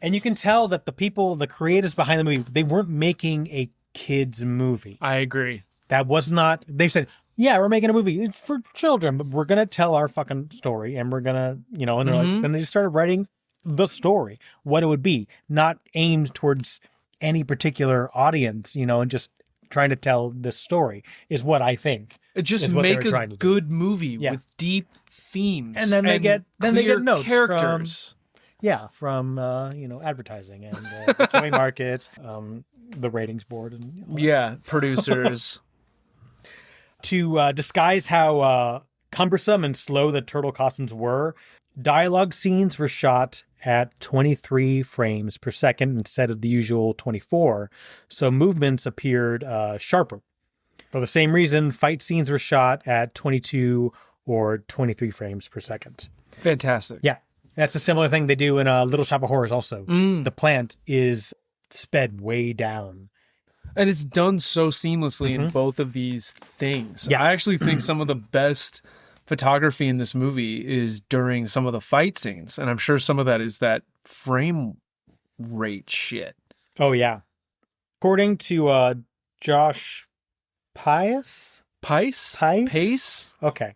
And you can tell that the creators behind the movie, they weren't making a kid's movie. I agree. That was not, they said, yeah, we're making a movie. It's for children, but we're going to tell our fucking story and we're going to, and they're like, then they just started writing the story, what it would be, not aimed towards any particular audience, and just trying to tell this story is what I think. Just make a good movie with deep themes, and then they get notes characters from advertising and the toy market, the ratings board, and producers. To disguise how cumbersome and slow the turtle costumes were, dialogue scenes were shot at 23 frames per second instead of the usual 24, so movements appeared sharper. For the same reason, fight scenes were shot at 22 or 23 frames per second. Fantastic. Yeah. That's a similar thing they do in Little Shop of Horrors also. The plant is sped way down. And it's done so seamlessly in both of these things. Yeah. I actually think some of the best photography in this movie is during some of the fight scenes. And I'm sure some of that is that frame rate shit. Oh, yeah. According to Josh Pais? Pais? Okay.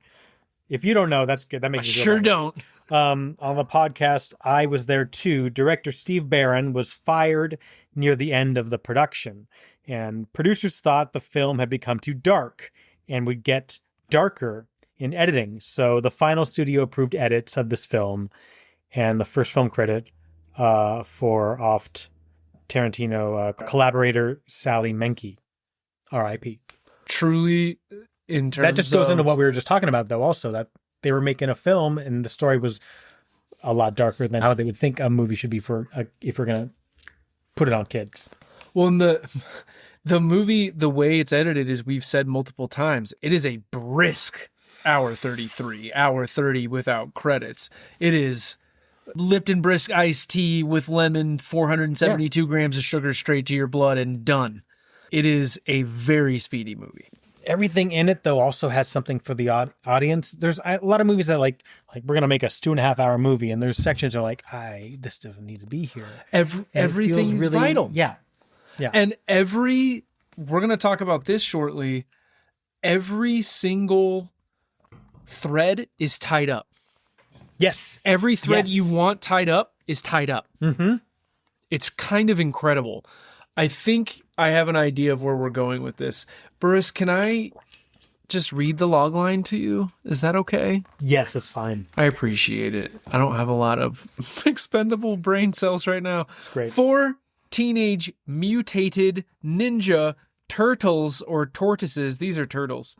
If you don't know, that's good. That makes me feel sure don't. On the podcast, I was there too. Director Steve Barron was fired near the end of the production, and producers thought the film had become too dark and would get darker in editing. So the final studio approved edits of this film, and the first film credit for oft Tarantino collaborator Sally Menke, R.I.P. Truly, in terms that just goes into what we were just talking about, though. Also, that they were making a film, and the story was a lot darker than how they would think a movie should be if we're gonna put it on kids. Well, in the movie, the way it's edited is, we've said multiple times, it is a brisk hour 33, hour 30 without credits. It is Lipton brisk iced tea with lemon, 472 grams of sugar straight to your blood, and done. It is a very speedy movie. everything in it though also has something for the audience. There's a lot of movies that like we're gonna make a 2.5 hour movie, and there's sections that are like, this doesn't need to be here. Everything is really vital. Yeah. And we're gonna talk about this shortly. Every single thread is tied up. Yes. Every thread you want tied up is tied up. Mm-hmm. It's kind of incredible. I think I have an idea of where we're going with this. Burris, can I just read the log line to you? Is that okay? Yes, that's fine. I appreciate it. I don't have a lot of expendable brain cells right now. It's great. 4 teenage mutated ninja turtles or tortoises, these are turtles,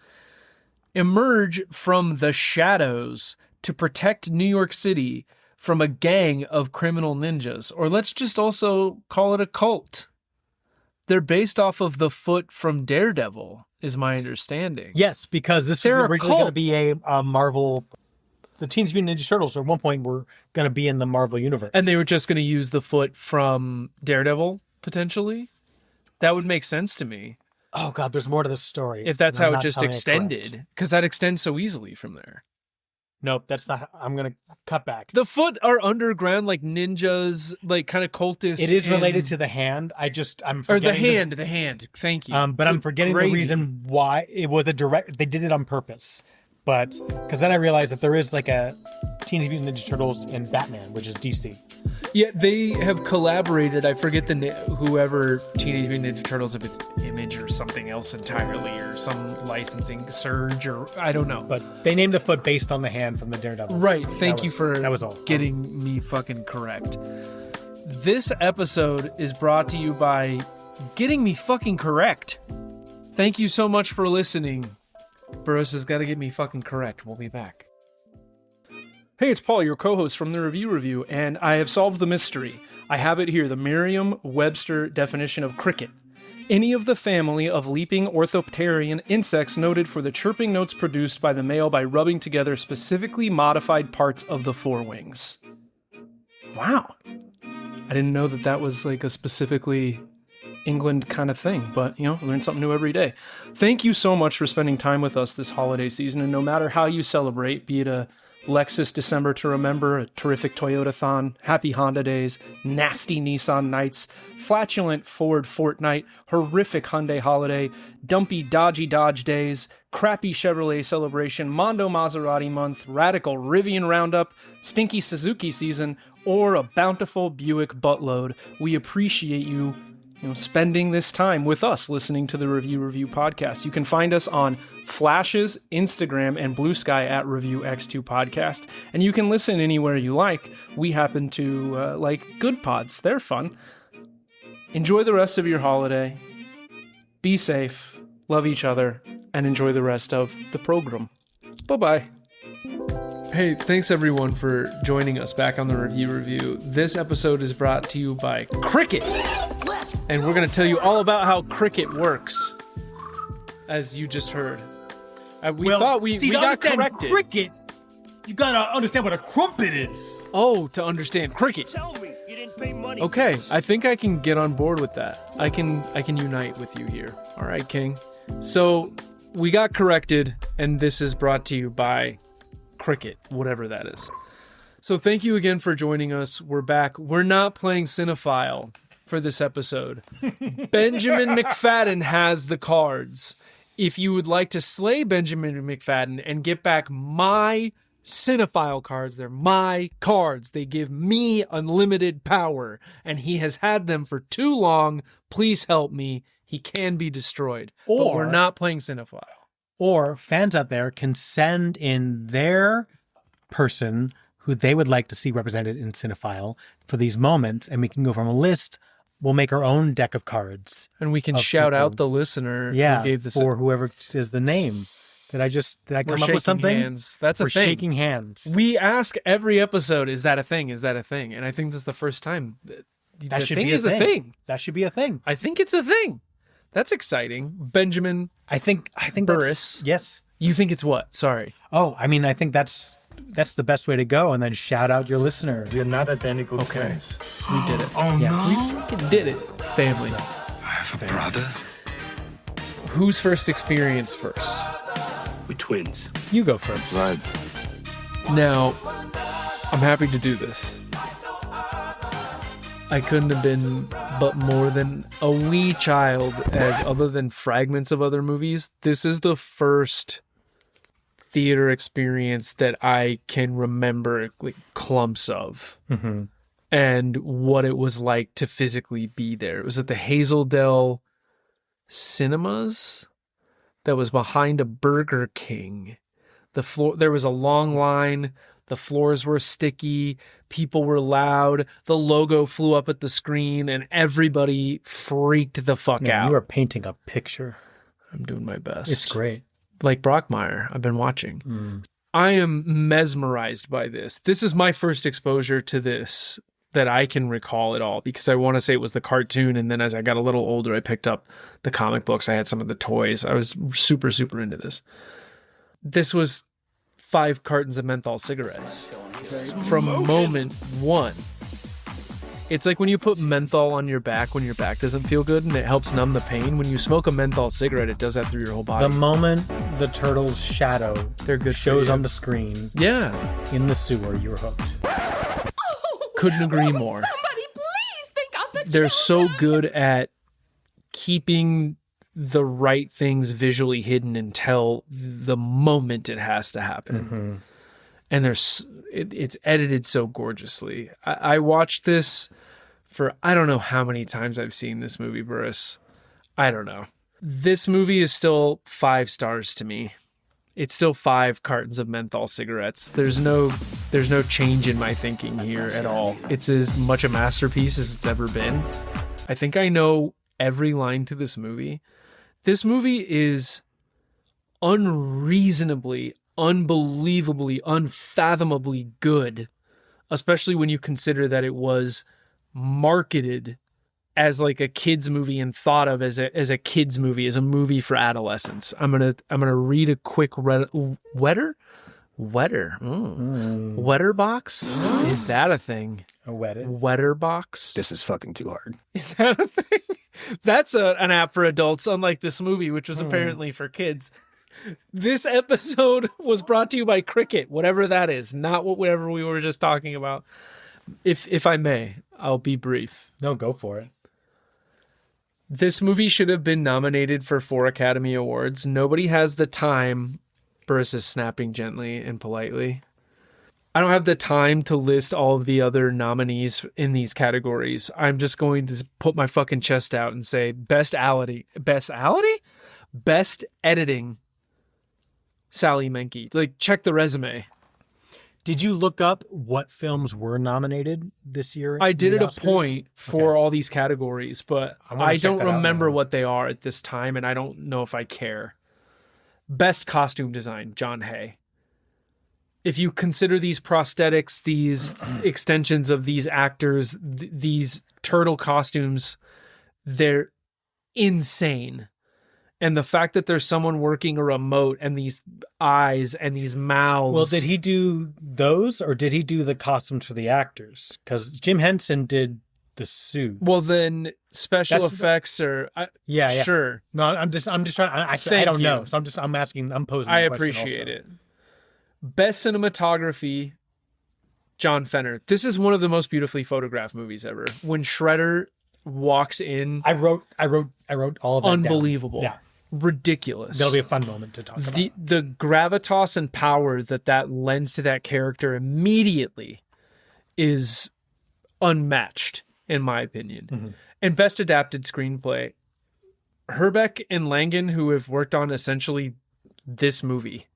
emerge from the shadows to protect New York City from a gang of criminal ninjas. Or let's just also call it a cult. They're based off of the foot from Daredevil, is my understanding. Yes, because this was originally going to be a Marvel. The Teenage Mutant Ninja Turtles at one point were going to be in the Marvel universe. And they were just going to use the foot from Daredevil, potentially? That would make sense to me. Oh, God, there's more to this story. If that's how it just extended. Because that extends so easily from there. Nope, that's not. I'm going to cut back. The foot are underground, like ninjas, like kind of cultists. It is related to the hand. I'm forgetting. Or the hand. Thank you. But I'm forgetting the reason why it was a direct. They did it on purpose. But because then I realized that there is like a Teenage Mutant Ninja Turtles in Batman, which is DC. Yeah, they have collaborated. I forget whoever Teenage Mutant Ninja Turtles, if it's Image or something else entirely, or some licensing Surge, or I don't know. But they named the foot based on the hand from the Daredevil. Right. Thank you for that was all. Getting me fucking correct. This episode is brought to you by getting me fucking correct. Thank you so much for listening. Burris has got to get me fucking correct. We'll be back. Hey, it's Paul, your co-host from the Review, and I have solved the mystery. I have it here, the Merriam-Webster definition of cricket. Any of the family of leaping orthopterian insects noted for the chirping notes produced by the male by rubbing together specifically modified parts of the forewings. Wow. I didn't know that was like a specifically England kind of thing, but I learn something new every day. Thank you so much for spending time with us this holiday season, and no matter how you celebrate, be it a Lexus December to remember, a terrific Toyota-thon, happy Honda days, nasty Nissan nights, flatulent Ford fortnight, horrific Hyundai holiday, dumpy dodgy Dodge days, crappy Chevrolet celebration, Mondo Maserati month, radical Rivian roundup, stinky Suzuki season, or a bountiful Buick buttload, we appreciate you spending this time with us listening to the Review podcast. You can find us on Flash's Instagram and Blue Sky at ReviewX2 Podcast, and you can listen anywhere you like. We happen to like Good Pods. They're fun. Enjoy the rest of your holiday. Be safe, love each other, and enjoy the rest of the program. Bye-bye. Hey, thanks everyone for joining us back on the Review. This episode is brought to you by Cricket. And we're going to tell you all about how Cricket works, as you just heard. We got corrected. Cricket, you got to understand what a crumpet is. Oh, to understand Cricket. Tell me, you didn't pay money. Okay, I think I can get on board with that. I can unite with you here. All right, King. So we got corrected, and this is brought to you by Cricket, whatever that is. So thank you again for joining us. We're back. We're not playing Cinephile for this episode. Benjamin McFadden has the cards. If you would like to slay Benjamin McFadden and get back my Cinephile cards, they're my cards. They give me unlimited power, and he has had them for too long. Please help me. He can be destroyed. But we're not playing Cinephile. Or fans out there can send in their person who they would like to see represented in Cinephile for these moments, and we can go from a list. We'll make our own deck of cards. And we can shout out the listener who gave this. For whoever says the name. Did I come up with something? Hands. That's a thing. We're shaking hands. We ask every episode, is that a thing? Is that a thing? And I think this is the first time. That should be a thing. That should be a thing. I think it's a thing. That's exciting. Benjamin. I think Burris. Yes. You think it's what? Sorry. Oh, I mean, I think that's the best way to go, and then shout out your listener. We're not identical twins. We did it. Oh, yeah, no? we fucking did it. Family. I have a brother. Whose first experience first? We twins. You go first. Right. Now, I'm happy to do this. I couldn't have been but more than a wee child, as other than fragments of other movies, this is the first theater experience that I can remember like clumps of. Mm-hmm. And what it was like to physically be there. It was at the Hazeldale Cinemas that was behind a Burger King. There was a long line. The floors were sticky. People were loud. The logo flew up at the screen, and everybody freaked the fuck out. You are painting a picture. I'm doing my best. It's great. Like Brockmire, I've been watching. I am mesmerized by this. This is my first exposure to this that I can recall at all, because I want to say it was the cartoon, and then as I got a little older, I picked up the comic books. I had some of the toys. I was super, super into this. This was 5 cartons of menthol cigarettes from moment one. It's like when you put menthol on your back when your back doesn't feel good and it helps numb the pain. When you smoke a menthol cigarette, it does that through your whole body. The moment the turtle's shadow shows on the screen, in the sewer, you're hooked. Couldn't agree more. Somebody please think of the They're so good at keeping the right things visually hidden until the moment it has to happen. And it's edited so gorgeously. I watched this for, I don't know how many times I've seen this movie, Burris. I don't know. This movie is still 5 stars to me. It's still 5 cartons of menthol cigarettes. There's no change in my thinking here at all. It's as much a masterpiece as it's ever been. I think I know every line to this movie. This movie is unreasonably, unbelievably, unfathomably good, especially when you consider that it was marketed as like a kids movie and thought of as a kids movie, as a movie for adolescents. I'm gonna read a quick wetter box. Is that a thing? A wetter box. This is fucking too hard. Is that a thing? That's an app for adults, unlike this movie, which was apparently for kids. This episode was brought to you by Cricket, whatever that is, not whatever we were just talking about. If I may, I'll be brief. No, go for it. This movie should have been nominated for 4 Academy Awards. Nobody has the time. Burris is snapping gently and politely. I don't have the time to list all of the other nominees in these categories. I'm just going to put my fucking chest out and say best editing, Sally Menke. Like, check the resume. Did you look up what films were nominated this year? I did at a point for all these categories, but I don't remember what they are at this time, and I don't know if I care. Best costume design, John Hay. If you consider these prosthetics, these extensions of these actors, these turtle costumes, they're insane. And the fact that there's someone working a remote and these eyes and these mouths. Well, did he do those or did he do the costumes for the actors? Because Jim Henson did the suit. Well, then special effects are sure. No, I'm just trying. I don't know. So I'm asking. I'm posing. I appreciate it. Best cinematography, John Fenner. This is one of the most beautifully photographed movies ever. When Shredder walks in, I wrote all of that unbelievable. Down. Yeah. Ridiculous. That'll be a fun moment to talk about. The gravitas and power that lends to that character immediately is unmatched, in my opinion. Mm-hmm. And best adapted screenplay, Herbeck and Langen, who have worked on essentially this movie.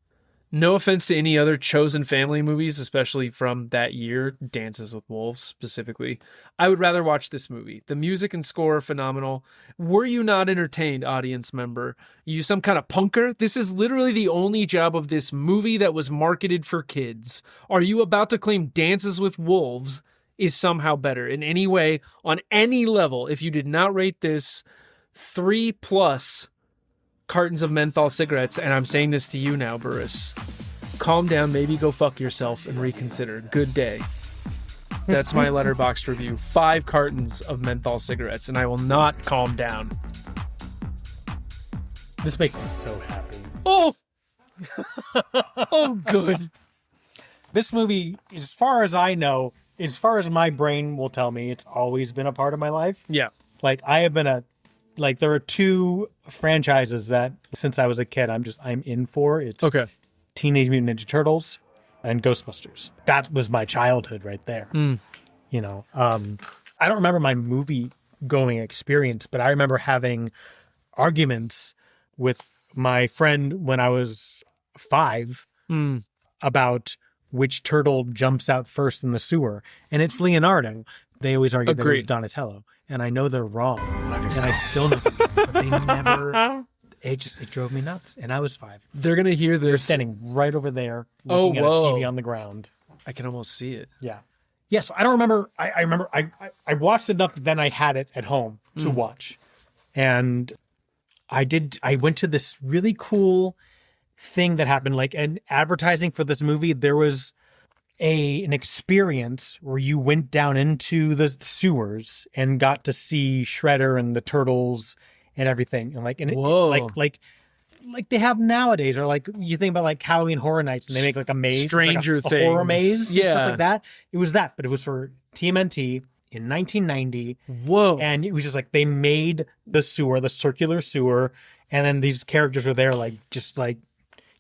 No offense to any other Chosen Family movies, especially from that year, Dances with Wolves specifically. I would rather watch this movie. The music and score are phenomenal. Were you not entertained, audience member? Are you some kind of punker? This is literally the only job of this movie that was marketed for kids. Are you about to claim Dances with Wolves is somehow better in any way, on any level, if you did not rate this 3+ cartons of menthol cigarettes, and I'm saying this to you now, Burris. Calm down, maybe go fuck yourself and reconsider. Good day. That's my Letterboxd review. 5 cartons of menthol cigarettes, and I will not calm down. This makes me so happy. Oh! Oh, good. This movie, as far as I know, as far as my brain will tell me, it's always been a part of my life. Yeah. Like, I have been there are two franchises that since I was a kid, I'm in for. It's Okay. Teenage Mutant Ninja Turtles and Ghostbusters. That was my childhood right there. You know, I don't remember my movie going experience, but I remember having arguments with my friend when I was 5 about which turtle jumps out first in the sewer. And it's Leonardo. They always argue that it was Donatello. And I know they're wrong. And I still know but they never... It drove me nuts. And I was 5. They're going to hear They're this. standing right over there looking at a TV on the ground. I can almost see it. Yeah. Yeah, so I don't remember. I remember I watched enough that then I had it at home to watch. And I went to this really cool thing that happened, like an advertising for this movie. There was an experience where you went down into the sewers and got to see Shredder and the turtles and everything. And whoa. Like they have nowadays, or like you think about like Halloween Horror Nights and they make like a maze. Stranger like a Things. horror maze. Yeah. And stuff like that. It was that, but it was for TMNT in 1990. Whoa. And it was just like they made the sewer, the circular sewer. And then these characters were there, like, just like,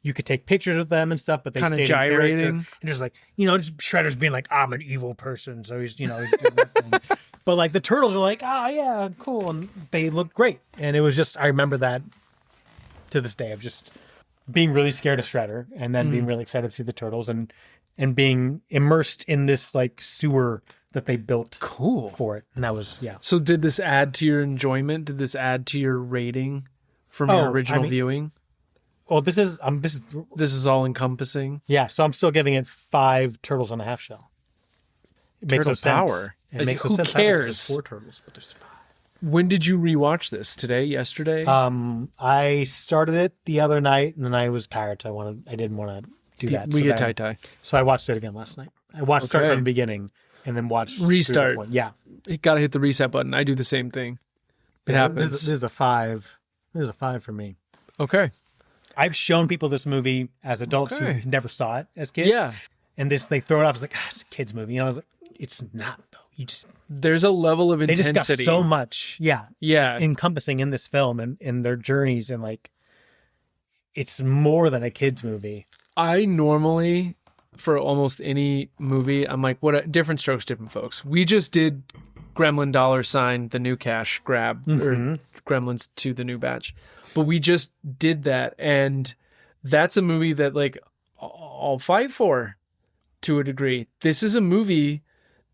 you could take pictures of them and stuff, but they kind of stayed in character. gyrating. And just like, just Shredder's being like, I'm an evil person. So he's doing that thing. But like the turtles are like, yeah, cool. And they look great. And it was just, I remember that to this day of just being really scared of Shredder and then being really excited to see the turtles and being immersed in this like sewer that they built for it. And that was, yeah. So did this add to your enjoyment? Did this add to your rating from your original viewing? Well, this is all encompassing. Yeah, so I'm still giving it 5 turtles and a half shell. It makes no sense. Power. It makes no Who sense. cares? There's 4 turtles, but there's 5. When did you rewatch this? Today? Yesterday? I started it the other night, and then I was tired, so I didn't want to do that. We get tie-tie. So I watched it again last night. I watched start from the beginning, and then watched restart. Yeah, you gotta hit the reset button. I do the same thing. It happens. This is a 5. This is a 5 for me. Okay. I've shown people this movie as adults who never saw it as kids. Yeah. And they throw it off as like, it's a kid's movie. I was like, it's not though. There's a level of intensity. They discuss so much. Yeah. Encompassing in this film and in their journeys, and like, it's more than a kid's movie. I normally, for almost any movie, I'm like, different strokes, different folks. We just did Gremlin $, the new cash grab, or Gremlins 2, the new batch. But we just did that, and that's a movie that like I'll fight for to a degree. This is a movie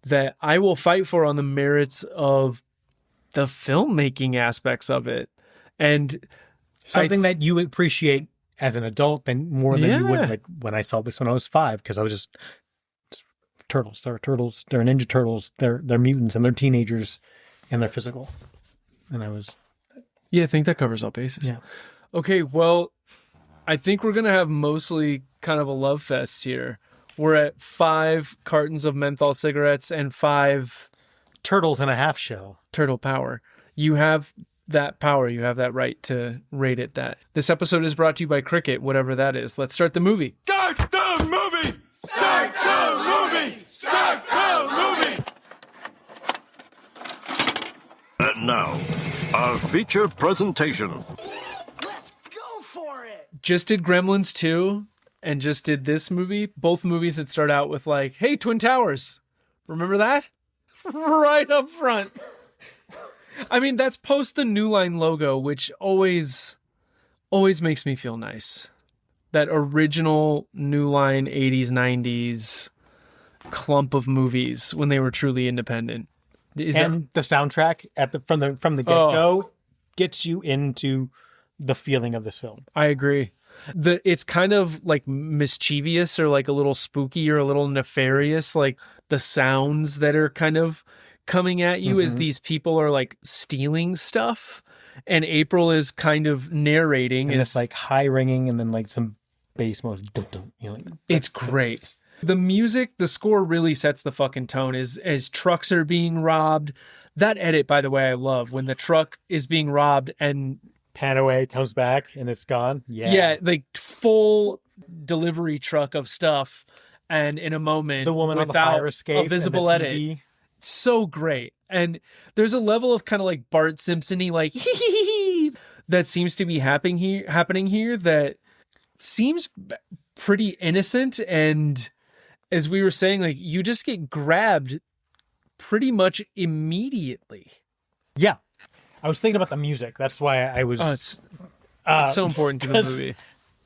that I will fight for on the merits of the filmmaking aspects of it, and something that you appreciate as an adult than more than you would like when I saw this when I was 5, because I was just turtles. They're turtles. They're Ninja Turtles. They're mutants and they're teenagers and they're physical. And I was. Yeah, I think that covers all bases. Yeah. Okay, well, I think we're going to have mostly kind of a love fest here. We're at 5 cartons of menthol cigarettes and 5 turtles and a half shell. Turtle power. You have that power. You have that right to rate it that. This episode is brought to you by Cricket, whatever that is. Let's start the movie. Start the movie! Start the movie! Start the movie! And now, our feature presentation. Let's go for it! Just did Gremlins 2 and just did this movie. Both movies that start out with like, hey, Twin Towers. Remember that? Right up front. I mean, that's post the New Line logo, which always makes me feel nice. That original New Line 80s, 90s clump of movies when they were truly independent. The soundtrack from the get-go gets you into the feeling of this film. I agree. It's kind of like mischievous or like a little spooky or a little nefarious, like the sounds that are kind of coming at you as these people are like stealing stuff, and April is kind of narrating. And it's like high ringing and then like some bass mode. Like, it's great. The music, the score really sets the fucking tone as trucks are being robbed. That edit, by the way, I love when the truck is being robbed and pan away, comes back, and it's gone. Yeah, like full delivery truck of stuff, and in a moment, The woman on the without fire escape, a visible and the edit. TV. So great. And there's a level of kind of like Bart Simpson-y, like that seems to be happening here that seems pretty innocent. And as we were saying, like you just get grabbed pretty much immediately. Yeah. I was thinking about the music. That's why I was... It's so important to the movie.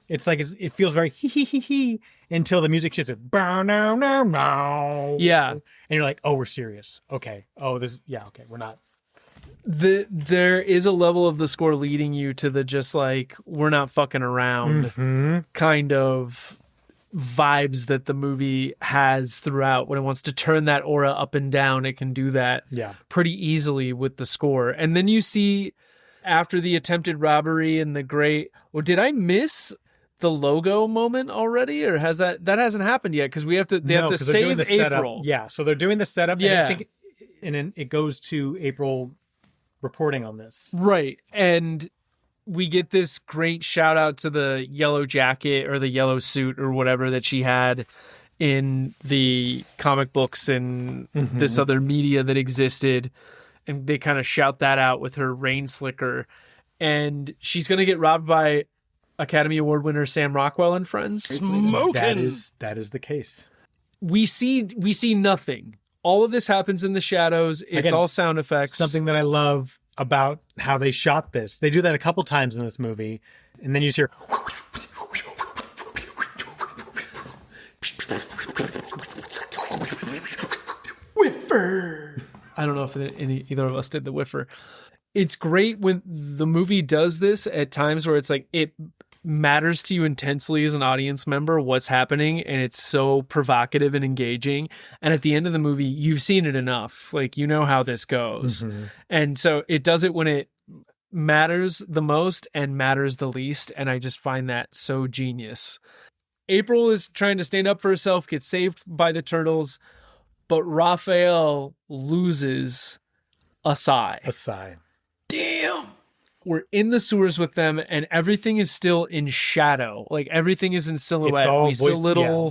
It's like it feels very hee until the music shifts. Bow now now now. Yeah. And you're like, oh, we're serious. Okay. Oh, okay. We're not. There is a level of the score leading you to the just like, we're not fucking around kind of vibes that the movie has throughout. When it wants to turn that aura up and down, it can do that pretty easily with the score. And then you see after the attempted robbery and the great... Well, did I miss the logo moment already, or has that hasn't happened yet? Because they have to save April. Yeah, so they're doing the setup. Yeah, and then it goes to April reporting on this. Right, and we get this great shout out to the yellow jacket or the yellow suit or whatever that she had in the comic books and this other media that existed, and they kind of shout that out with her rain slicker, and she's gonna get robbed by Academy Award winner Sam Rockwell and friends. Smoking. That is the case. We see nothing. All of this happens in the shadows. It's all sound effects. Something that I love about how they shot this. They do that a couple times in this movie, and then you just hear whiffer. I don't know if either of us did the whiffer. It's great when the movie does this at times where it's like it matters to you intensely as an audience member what's happening, and it's so provocative and engaging, and at the end of the movie you've seen it enough, like you know how this goes. And so it does it when it matters the most and matters the least, and I just find that so genius. April is trying to stand up for herself, gets saved by the turtles, but Raphael loses a sigh. Damn. We're in the sewers with them, and everything is still in shadow. Like everything is in silhouette.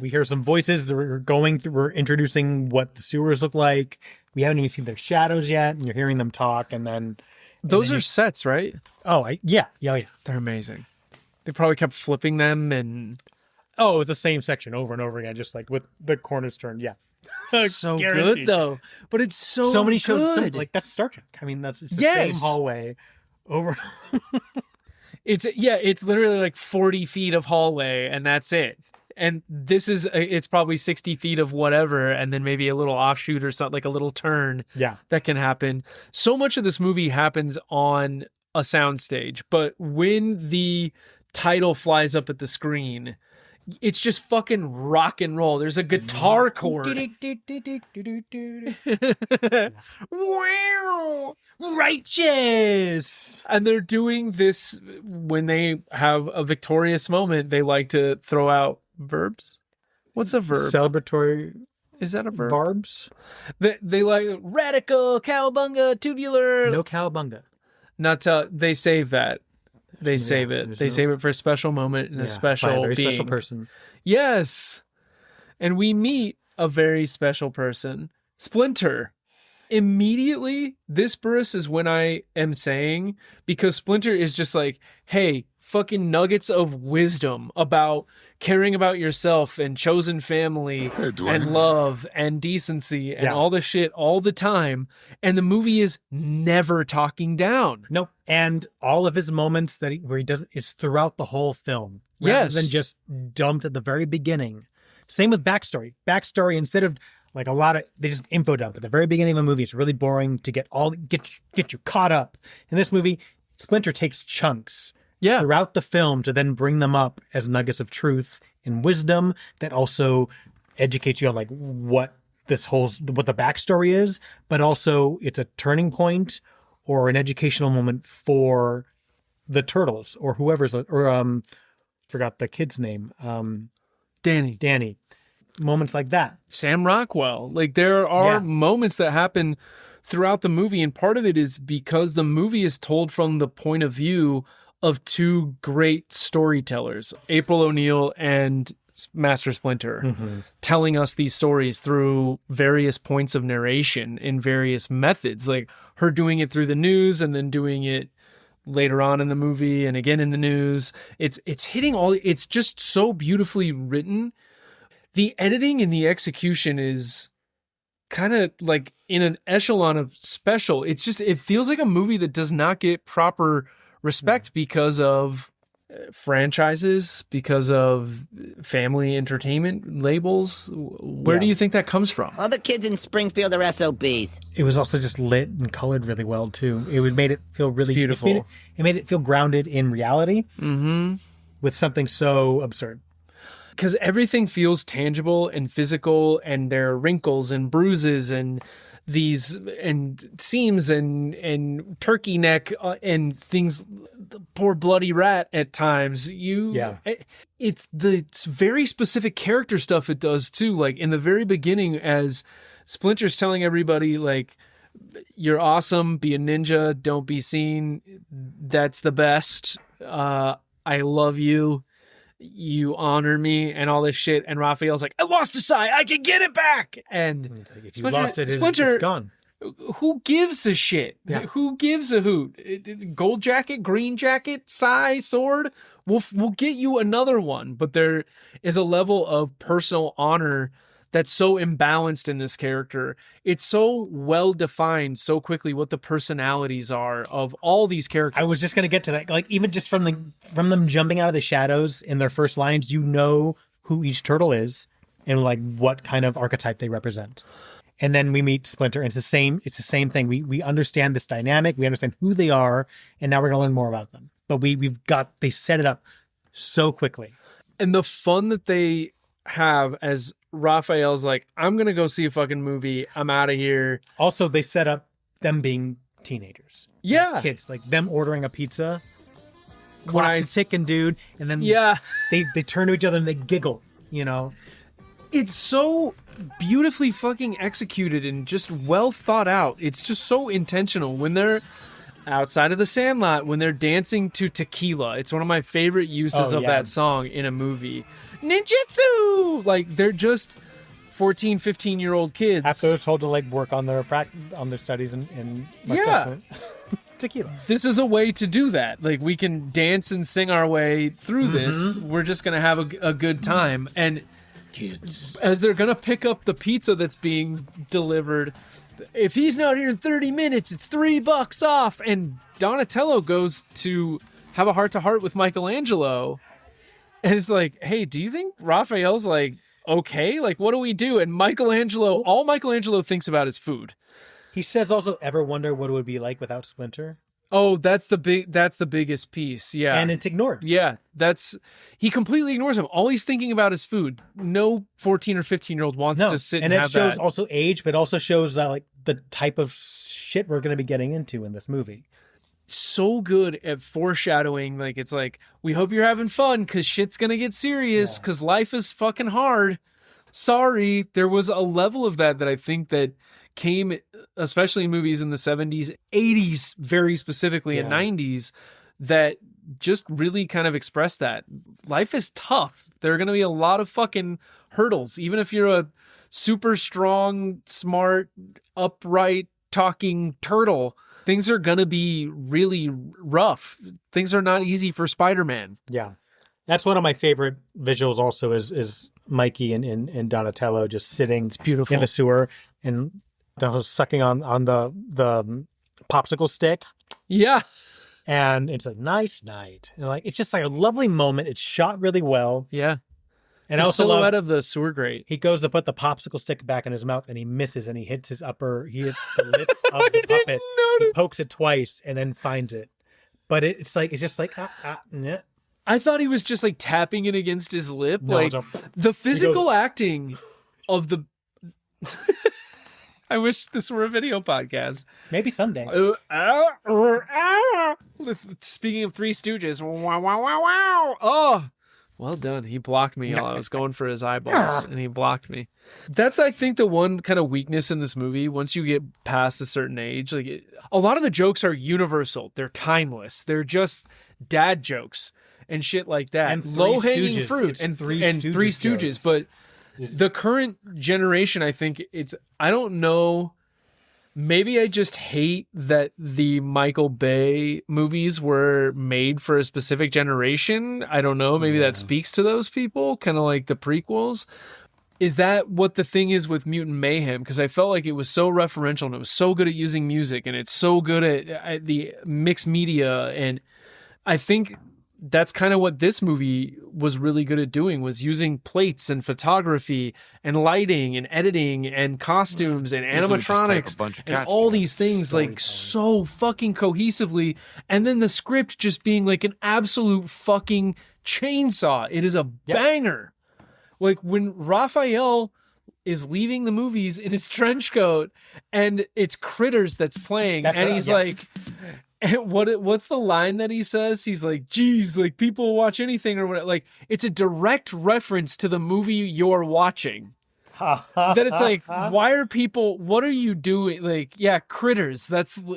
We hear some voices. We're introducing what the sewers look like. We haven't even seen their shadows yet, and you're hearing them talk. And then those are sets, right? Oh, yeah. They're amazing. They probably kept flipping them, and oh, it's the same section over and over again, just like with the corners turned. Yeah. So good though, but it's so many good. shows. Like that's Star Trek. I mean, it's the same hallway. Over it's literally like 40 feet of hallway and that's it. And this is it's probably 60 feet of whatever, and then maybe a little offshoot or something, like a little turn that can happen. So much of this movie happens on a soundstage, but when the title flies up at the screen, it's just fucking rock and roll. There's a guitar chord. Wow. Righteous. And they're doing this when they have a victorious moment. They like to throw out verbs. What's a verb? Celebratory. Is that a verb? Barbs? They like radical, cowabunga, tubular. No cowabunga. They save that. They save it. They save it for a special moment and a special by a very being. special person. Yes. And we meet a very special person, Splinter. Immediately, this Burris is when I am saying, because Splinter is just like, hey, fucking nuggets of wisdom about caring about yourself and chosen family and love and decency and all the shit all the time. And the movie is never talking down. Nope. And all of his moments where he does is throughout the whole film. Rather than just dumped at the very beginning. Same with backstory. Backstory, instead of like they just info dump at the very beginning of a movie. It's really boring to get you caught up. In this movie, Splinter takes chunks throughout the film to then bring them up as nuggets of truth and wisdom that also educates you on like what the backstory is, but also it's a turning point or an educational moment for the turtles or forgot the kid's name. Danny. Moments like that. Sam Rockwell. Like there are moments that happen throughout the movie, and part of it is because the movie is told from the point of view of two great storytellers, April O'Neil and Master Splinter, telling us these stories through various points of narration in various methods, like her doing it through the news and then doing it later on in the movie and again in the news. It's hitting it's just so beautifully written. The editing and the execution is kind of like in an echelon of special. It feels like a movie that does not get proper respect because of franchises, because of family entertainment labels. Where do you think that comes from? All the kids in Springfield are SOBs. It was also just lit and colored really well too. Made it feel really beautiful. It made it feel grounded in reality with something so absurd. Because everything feels tangible and physical, and there are wrinkles and bruises and these and seams and turkey neck and things, the poor bloody rat at times. It's very specific character stuff it does too. Like in the very beginning, as Splinter's telling everybody, like, you're awesome, be a ninja, don't be seen, that's the best, I love you, you honor me, and all this shit. And Raphael's like, I lost a sai, I can get it back. And if you lost it, Splinter, it's gone. Who gives a shit? Yeah. Who gives a hoot? Gold jacket, green jacket, sai, sword. We'll get you another one. But there is a level of personal honor that's so imbalanced in this character. It's so well defined so quickly what the personalities are of all these characters. I was just gonna get to that. Like even just from them jumping out of the shadows in their first lines, you know who each turtle is and like what kind of archetype they represent. And then we meet Splinter, and it's the same thing. We understand this dynamic, we understand who they are, and now we're gonna learn more about them. But they set it up so quickly. And the fun that they have as Raphael's like, I'm gonna go see a fucking movie, I'm out of here. Also, they set up them being teenagers. Yeah. Like kids, like them ordering a pizza, clock's ticking, dude, and then they turn to each other and they giggle, you know? It's so beautifully fucking executed and just well thought out. It's just so intentional. When they're outside of the Sandlot, when they're dancing to Tequila, it's one of my favorite uses of that song in a movie. Ninjutsu! Like, they're just 14, 15-year-old kids. After they're told to like work on their studies in Tequila. This is a way to do that. Like, we can dance and sing our way through this. We're just going to have a good time. And kids, as they're going to pick up the pizza that's being delivered, if he's not here in 30 minutes, it's $3 off. And Donatello goes to have a heart-to-heart with Michelangelo. And it's like, hey, do you think Raphael's like, okay? Like, what do we do? And all Michelangelo thinks about is food. He says also, ever wonder what it would be like without Splinter? Oh, that's the biggest piece. Yeah. And it's ignored. Yeah. He completely ignores him. All he's thinking about is food. No 14 or 15-year-old wants to sit and have that. And it shows also age, but also shows that like the type of shit we're going to be getting into in this movie. So good at foreshadowing. Like, it's like, we hope you're having fun because shit's gonna get serious because life is fucking hard. Sorry. There was a level of that I think that came, especially in movies in the 70s, 80s very specifically, and 90s, that just really kind of expressed that life is tough. There are gonna be a lot of fucking hurdles, even if you're a super strong, smart, upright talking turtle. Things are going to be really rough. Things are not easy for Spider-Man. Yeah. That's one of my favorite visuals also is Mikey and Donatello just sitting in the sewer and sucking on the popsicle stick. Yeah. And it's like, nice night. And like, it's just like a lovely moment. It's shot really well. Yeah. And the I also silhouette of the sewer grate. He goes to put the popsicle stick back in his mouth and he misses and he hits the lip of the puppet. He pokes it twice and then finds it. But it's just like, nah. I thought he was just like tapping it against his lip. No, like the physical acting of the... I wish this were a video podcast. Maybe someday. Speaking of Three Stooges, wow, wow, wow, wow. Oh, Well done. He blocked me while I was going for his eyeballs, and he blocked me. That's, I think, the one kind of weakness in this movie. Once you get past a certain age, a lot of the jokes are universal. They're timeless. They're just dad jokes and shit like that. And low-hanging fruit and Three Three Stooges. But the current generation, I think I don't know. Maybe I just hate that the Michael Bay movies were made for a specific generation. I don't know. Maybe that speaks to those people, kind of like the prequels. Is that what the thing is with Mutant Mayhem? Because I felt like it was so referential and it was so good at using music and it's so good at the mixed media. And I think that's kind of what this movie was really good at doing, was using plates and photography and lighting and editing and costumes and animatronics and all these things like so fucking cohesively. And then the script just being like an absolute fucking chainsaw. It is a banger. Like when Raphael is leaving the movies in his trench coat and it's Critters that's playing, and he's like, what's the line that he says? He's like, geez, like people watch anything or whatever. Like it's a direct reference to the movie you're watching. That it's like, why are people, what are you doing? Like, yeah, Critters.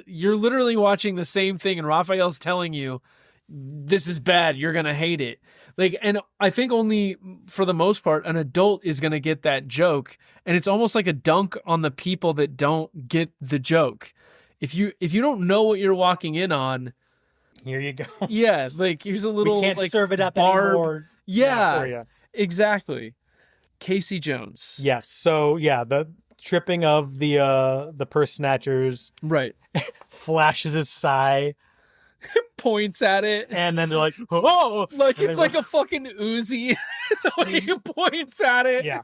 You're literally watching the same thing and Raphael's telling you this is bad. You're going to hate it. Like, and I think only for the most part, an adult is going to get that joke. And it's almost like a dunk on the people that don't get the joke. If you don't know what you're walking in on, here you go. Yeah, like here's a little, we can't like, serve it up barb. anymore. Yeah, exactly. Casey Jones. Yes. So yeah, the tripping of the purse snatchers. Right. Flashes his sigh. Points at it, and then they're like, "Oh!" Like it's like a fucking Uzi. When he points at it. Yeah,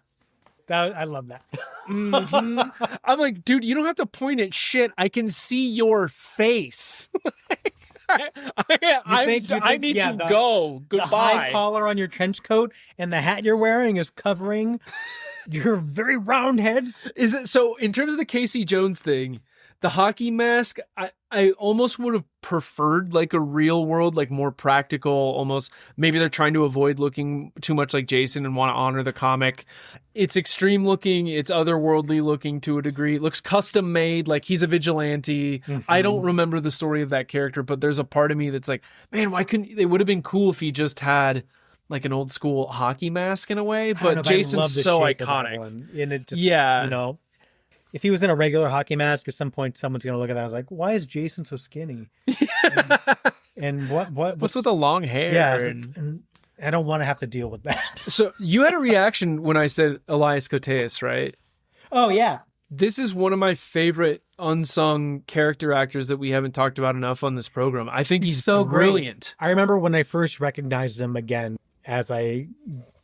I love that. Mm-hmm. I'm like, dude, you don't have to point at shit. I can see your face. I need to go. Goodbye. The high collar on your trench coat and the hat you're wearing is covering your very round head. Is it so? In terms of the Casey Jones thing, the hockey mask, I almost would have preferred like a real world, like more practical, almost. Maybe they're trying to avoid looking too much like Jason and want to honor the comic. It's extreme looking. It's otherworldly looking to a degree. It looks custom made, like he's a vigilante. Mm-hmm. I don't remember the story of that character, but there's a part of me that's like, man, why couldn't, it would have been cool if he just had like an old school hockey mask in a way, but Jason's so iconic. And it just, you know, if he was in a regular hockey mask, at some point someone's gonna look at that. I was like, "Why is Jason so skinny?" and what's with the long hair? Yeah, and I don't want to have to deal with that. So you had a reaction when I said Elias Koteas, right? Oh yeah, this is one of my favorite unsung character actors that we haven't talked about enough on this program. I think he's so brilliant. I remember when I first recognized him again as I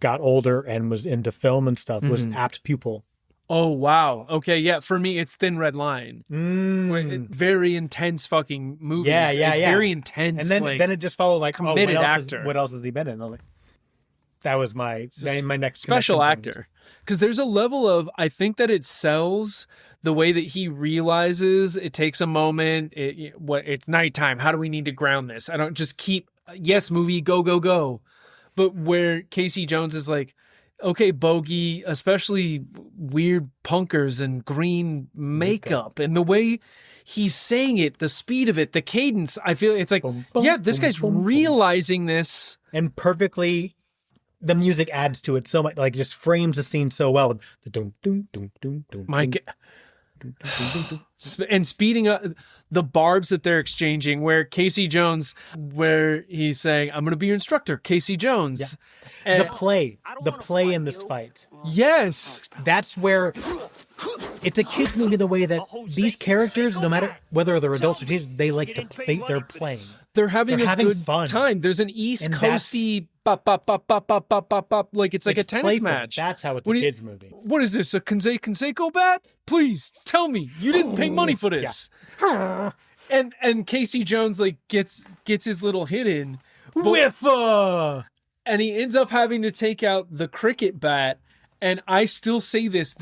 got older and was into film and stuff. Was Apt Pupil. Oh, wow. Okay, yeah. For me, it's Thin Red Line. Very intense fucking movies. Yeah. Very intense. And then it just followed like, committed actor. What else has he been in? I was like, that was my next special actor. Because there's a level of, I think that it sells the way that he realizes it takes a moment. It's nighttime. How do we need to ground this? I don't just keep, yes, movie, go, go, go. But where Casey Jones is like, okay, bogey, especially weird punkers and green makeup and the way he's saying it, the speed of it, the cadence, I feel it's like, this guy's realizing this. And perfectly, the music adds to it so much, like just frames the scene so well. The dum, dum, dum, dum, dum, my God. And speeding up the barbs that they're exchanging, where Casey Jones, where he's saying, I'm going to be your instructor, Casey Jones. Yeah. The play in this fight. Yes. That's where it's a kid's movie, the way that these characters, no matter whether they're adults or teenagers, they like to play, they're playing. They're having a good fun. Time. There's an East Coasty bop, bop, bop, bop, bop, bop, bop, bop. Like it's like a tennis match. That's how it's a kid's movie. What is this? A Jose Canseco bat? Please tell me you didn't pay money for this. Yeah. And Casey Jones like gets his little hit in. And he ends up having to take out the cricket bat. And I still say this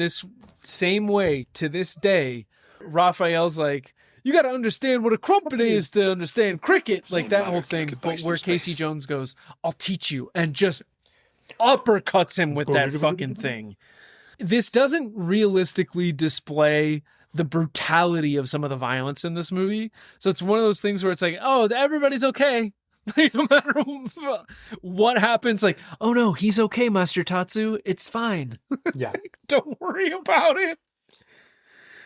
same way to this day. Raphael's like, you got to understand what a crumpet is to understand cricket, like that whole thing. But where Casey Jones goes, I'll teach you, and just uppercuts him with that fucking thing. This doesn't realistically display the brutality of some of the violence in this movie. So it's one of those things where it's like, oh, everybody's okay. Like, no matter what happens, like, oh no, he's okay, Master Tatsu. It's fine. Yeah. Don't worry about it.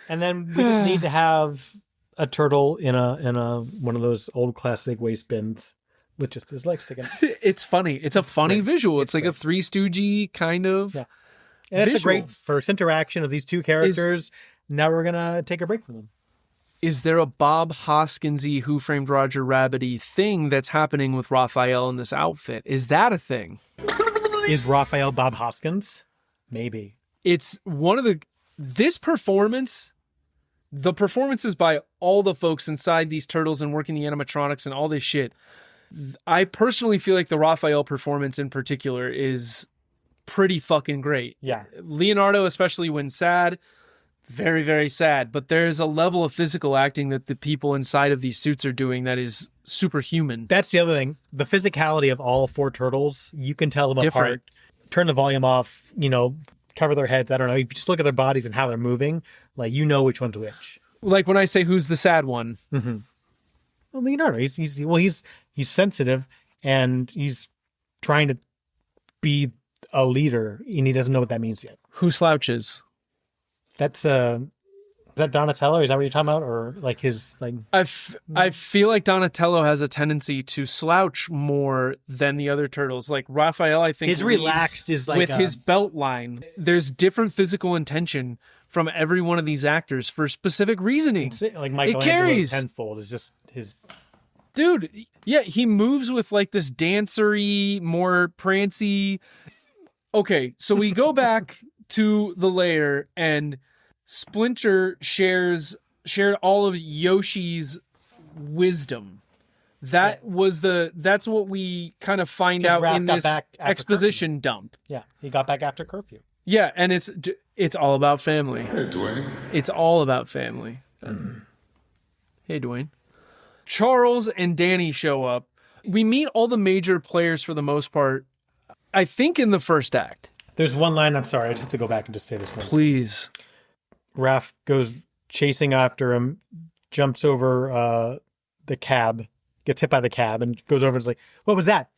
And then we just need to have a turtle in a one of those old classic waste bins with just his legs sticking. It's funny. It's a funny great. visual. It's like a Three Stoogey kind of. Yeah. And it's a visual. great first interaction of these two characters. Now we're gonna take a break from them. Is there a Bob Hoskinsy Who Framed Roger Rabbit-y thing that's happening with Raphael in this outfit? Is that a thing? Is Raphael Bob Hoskins? Maybe. It's one of this performance, the performances by all the folks inside these turtles and working the animatronics and all this shit. I personally feel like the Raphael performance in particular is pretty fucking great. Yeah. Leonardo, especially when sad, very, very sad. But there's a level of physical acting that the people inside of these suits are doing that is superhuman. That's the other thing. The physicality of all four turtles, you can tell them Different. apart. Turn the volume off, cover their heads. I don't know. If you just look at their bodies and how they're moving, like, which one's which. Like when I say who's the sad one. Mm-hmm. Well, Leonardo, he's sensitive and he's trying to be a leader and he doesn't know what that means yet. Who slouches? That's is that Donatello? Is that what you're talking about, or like his like? I feel like Donatello has a tendency to slouch more than the other turtles. Like Raphael, I think His relaxed is like with his belt line. There's different physical intention from every one of these actors for specific reasoning. Like Michelangelo's carries tenfold is just his. Dude, yeah, he moves with like this dancery, more prancy. Okay, so we go back to the lair and Splinter shared all of Yoshi's wisdom. That's what we kind of find out in this exposition dump. Yeah, he got back after curfew. Yeah, and it's all about family. Hey, Dwayne. It's all about family. Hey, Dwayne. Charles and Danny show up. We meet all the major players for the most part, I think, in the first act. There's one line, I'm sorry, I just have to go back and just say this one. Please. Raph goes chasing after him, jumps over the cab, gets hit by the cab, and goes over and is like, what was that?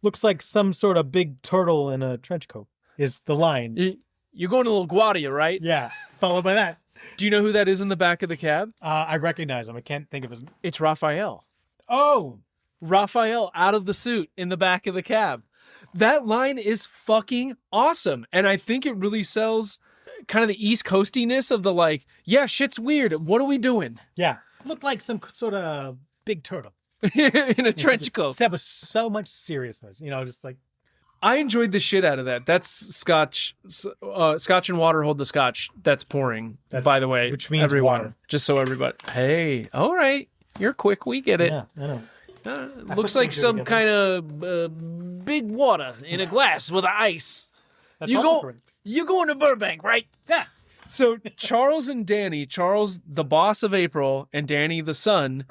Looks like some sort of big turtle in a trench coat, is the line. You're going to LaGuardia, right? Yeah, followed by that. Do you know who that is in the back of the cab? I recognize him. I can't think of his... It's Raphael. Oh! Raphael out of the suit in the back of the cab. That line is fucking awesome. And I think it really sells kind of the East Coastiness of the like, yeah, shit's weird. What are we doing? Yeah. Looked like some sort of big turtle. In a trench coat. That was so much seriousness. Just like... I enjoyed the shit out of that. That's scotch and water hold the scotch that's pouring, by the way. Which means everyone. water. Just so everybody... Hey, all right. You're quick. We get it. Yeah, I know. Looks like some kind of big water in a glass with ice. You going to Burbank, right? Yeah. So Charles and Danny, Charles the boss of April, and Danny the son,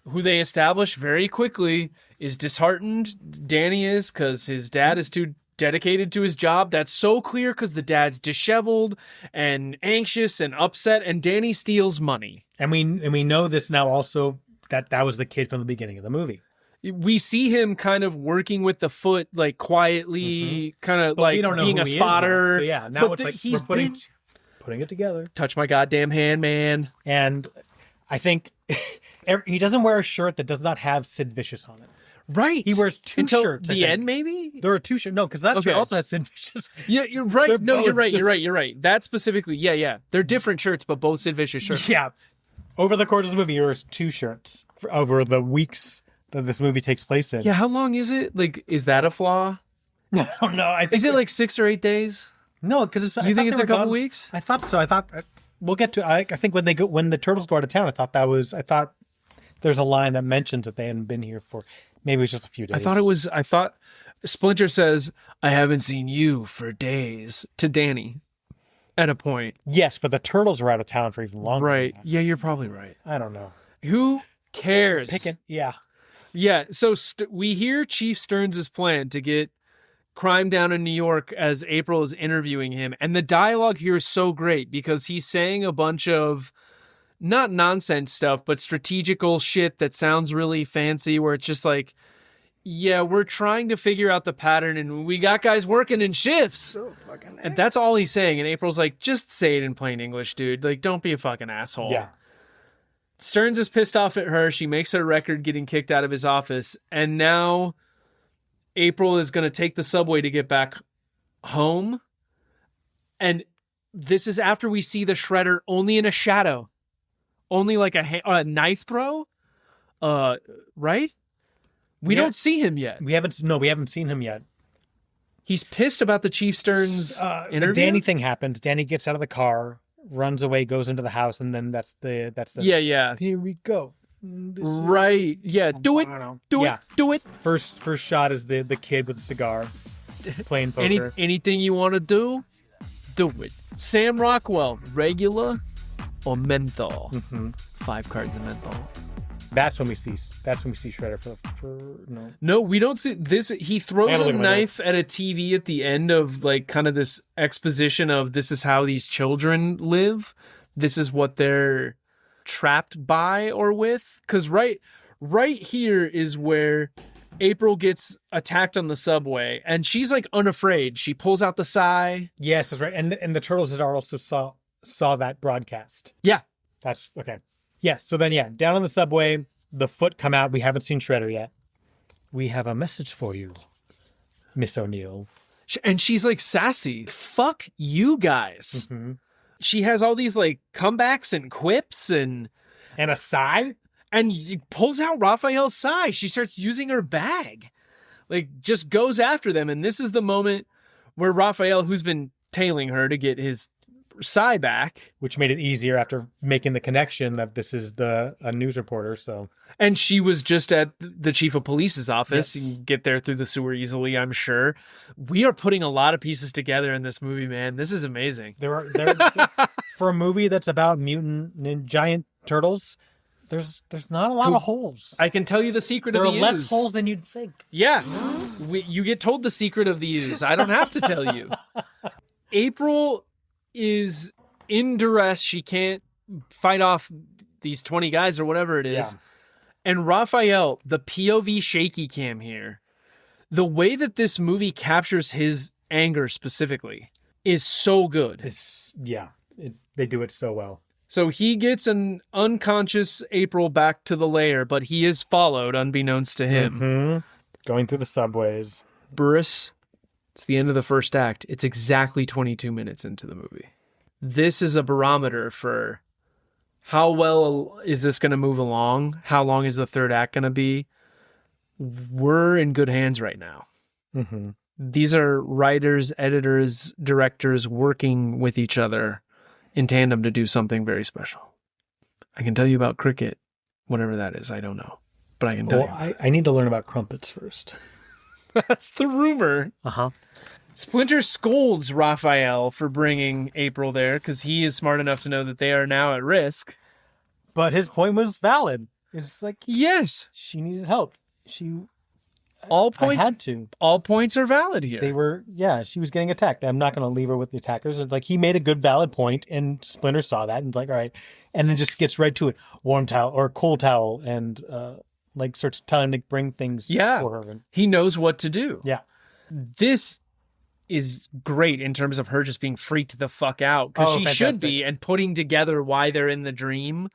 who they establish very quickly is disheartened. Danny is, because his dad is too dedicated to his job. That's so clear because the dad's disheveled and anxious and upset, and Danny steals money. And we know this now also. That was the kid from the beginning of the movie. We see him kind of working with the foot, like quietly, kind of like being a spotter. So yeah, now it's like we're putting it together. Touch my goddamn hand, man. And I think he doesn't wear a shirt that does not have Sid Vicious on it. Right. He wears two shirts. The end, maybe? There are two shirts. No, because that shirt also has Sid Vicious. Yeah, you're right. No, you're right. You're right. That specifically, yeah. They're different shirts, but both Sid Vicious shirts. Yeah. Over the course of the movie, there's two shirts over the weeks that this movie takes place in. Yeah, how long is it? Like, is that a flaw? I don't know. Is it like 6 or 8 days? No, because you think it's a couple weeks? I thought so. I thought we'll get to. I think when the turtles go out of town, I thought there's a line that mentions that they hadn't been here for maybe it was just a few days. I thought Splinter says, "I haven't seen you for days" to Danny. At a point. Yes, but the turtles are out of town for even longer. Right. Yeah, you're probably right. I don't know. Who cares? Yeah. Yeah. So we hear Chief Stearns' plan to get crime down in New York as April is interviewing him. And the dialogue here is so great because he's saying a bunch of not nonsense stuff, but strategical shit that sounds really fancy where it's just like, yeah, we're trying to figure out the pattern and we got guys working in shifts. And that's all he's saying. And April's like, just say it in plain English, dude. Like, don't be a fucking asshole. Yeah. Stearns is pissed off at her. She makes her record getting kicked out of his office. And now April is going to take the subway to get back home. And this is after we see the Shredder only in a shadow. Only like a knife throw. Right? We don't see him yet. We haven't seen him yet. He's pissed about the Chief Stearns interview. The Danny thing happens. Danny gets out of the car, runs away, goes into the house, and then that's the yeah. Here we go. Right. Yeah. Do it. Do it. First shot is the kid with the cigar playing poker. Anything you want to do it. Sam Rockwell, regular or menthol? 5 cards of menthol. That's when we see Shredder for no. No, we don't see this. He throws a knife at a TV at the end of like kind of this exposition of this is how these children live. This is what they're trapped by or with. Because right here is where April gets attacked on the subway and she's like unafraid. She pulls out the sai. Yes, that's right. And the Turtles had also saw that broadcast. Yeah. That's okay. Yes, so then, down on the subway, the Foot come out. We haven't seen Shredder yet. We have a message for you, Miss O'Neill. And she's like sassy. Fuck you guys. She has all these like comebacks and quips and a sai. And pulls out Raphael's sai. She starts using her bag. Like, just goes after them. And this is the moment where Raphael, who's been tailing her to get his sai back, which made it easier after making the connection that this is a news reporter. So, and she was just at the chief of police's office. Yes. You can get there through the sewer easily, I'm sure. We are putting a lot of pieces together in this movie, man. This is amazing. There for a movie that's about mutant giant turtles. There's not a lot of holes. I can tell you the secret of the ooze. There are less holes than you'd think. Yeah, you get told the secret of the ooze. I don't have to tell you. April is in duress. She can't fight off these 20 guys or whatever it is. Yeah. And Raphael, the POV shaky cam here, the way that this movie captures his anger specifically is so good. They do it so well. So he gets an unconscious April back to the lair, but he is followed unbeknownst to him. Going through the subways. Burris. It's the end of the first act. It's exactly 22 minutes into the movie. This is a barometer for how well is this going to move along? How long is the third act going to be? We're in good hands right now. These are writers, editors, directors working with each other in tandem to do something very special. I can tell you about cricket, whatever that is. I don't know, but I can tell you. I need to learn about crumpets first. That's the rumor. Splinter scolds Raphael for bringing April there because he is smart enough to know that they are now at risk. But his point was valid. It's like, yes, she needed help. All points had to. All points are valid here. She was getting attacked. I'm not going to leave her with the attackers. It's like he made a good, valid point, and Splinter saw that and like, all right, and then just gets right to it. Warm towel or cold towel, and starts telling him to bring things for her. He knows what to do. Yeah, this is great in terms of her just being freaked the fuck out because she should be, and putting together why they're in the dream.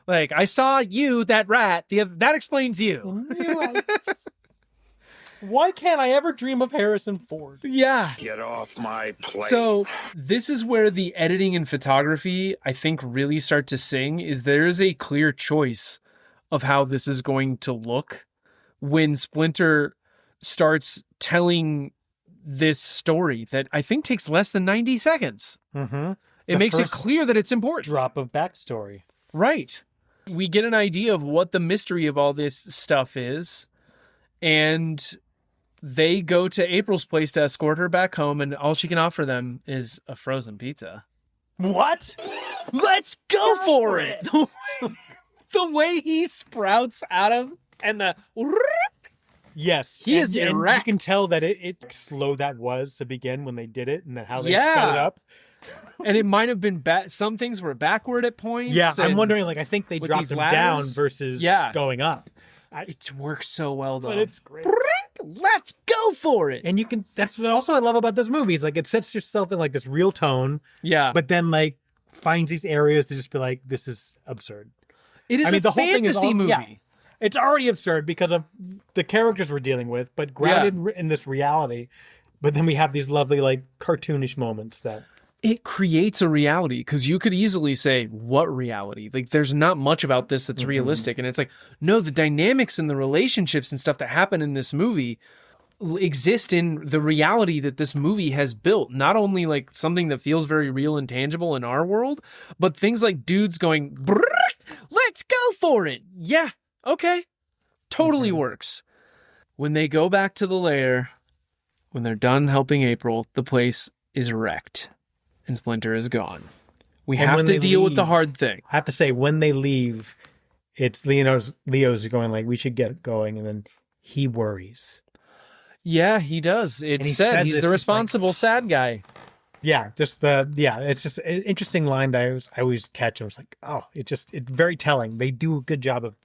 Like, I saw you, that rat. That explains you. Why can't I ever dream of Harrison Ford? Yeah. Get off my plate. So this is where the editing and photography, I think, really start to sing, is there's a clear choice of how this is going to look when Splinter starts telling this story that I think takes less than 90 seconds. It makes it clear that it's important. Drop of backstory. Right. We get an idea of what the mystery of all this stuff is, and they go to April's place to escort her back home, and all she can offer them is a frozen pizza. What? Let's go for it! The way he sprouts out of, and the... Yes. He is and erect. you can tell that it slow that was to begin when they did it and then how they Yeah. sped it up. And it might have been some things were backward at points. Yeah, I'm and wondering, like, I think they with dropped these them ladders. down versus going up. It works so well, though. But it's great. Let's go for it. And you can, that's what also I love about this movie is like it sets yourself in like this real tone. Yeah. But then like finds these areas to just be like, this is absurd. It is the whole thing is fantasy movie. Yeah, it's already absurd because of the characters we're dealing with, but grounded in this reality. But then we have these lovely, like, cartoonish moments that... It creates a reality, because you could easily say, what reality? Like, there's not much about this that's realistic. And it's like, no, the dynamics and the relationships and stuff that happen in this movie exist in the reality that this movie has built. Not only, like, something that feels very real and tangible in our world, but things like dudes going, let's go for it. Yeah, okay. Totally works. When they go back to the lair, when they're done helping April, the place is wrecked. And Splinter is gone. We have to deal with the hard thing. I have to say, when they leave, it's Leo's going like, we should get going. And then he worries. Yeah, he does. It's said he's the responsible sad guy. Yeah, it's just an interesting line that I always catch. I was like, oh, it's very telling. They do a good job of.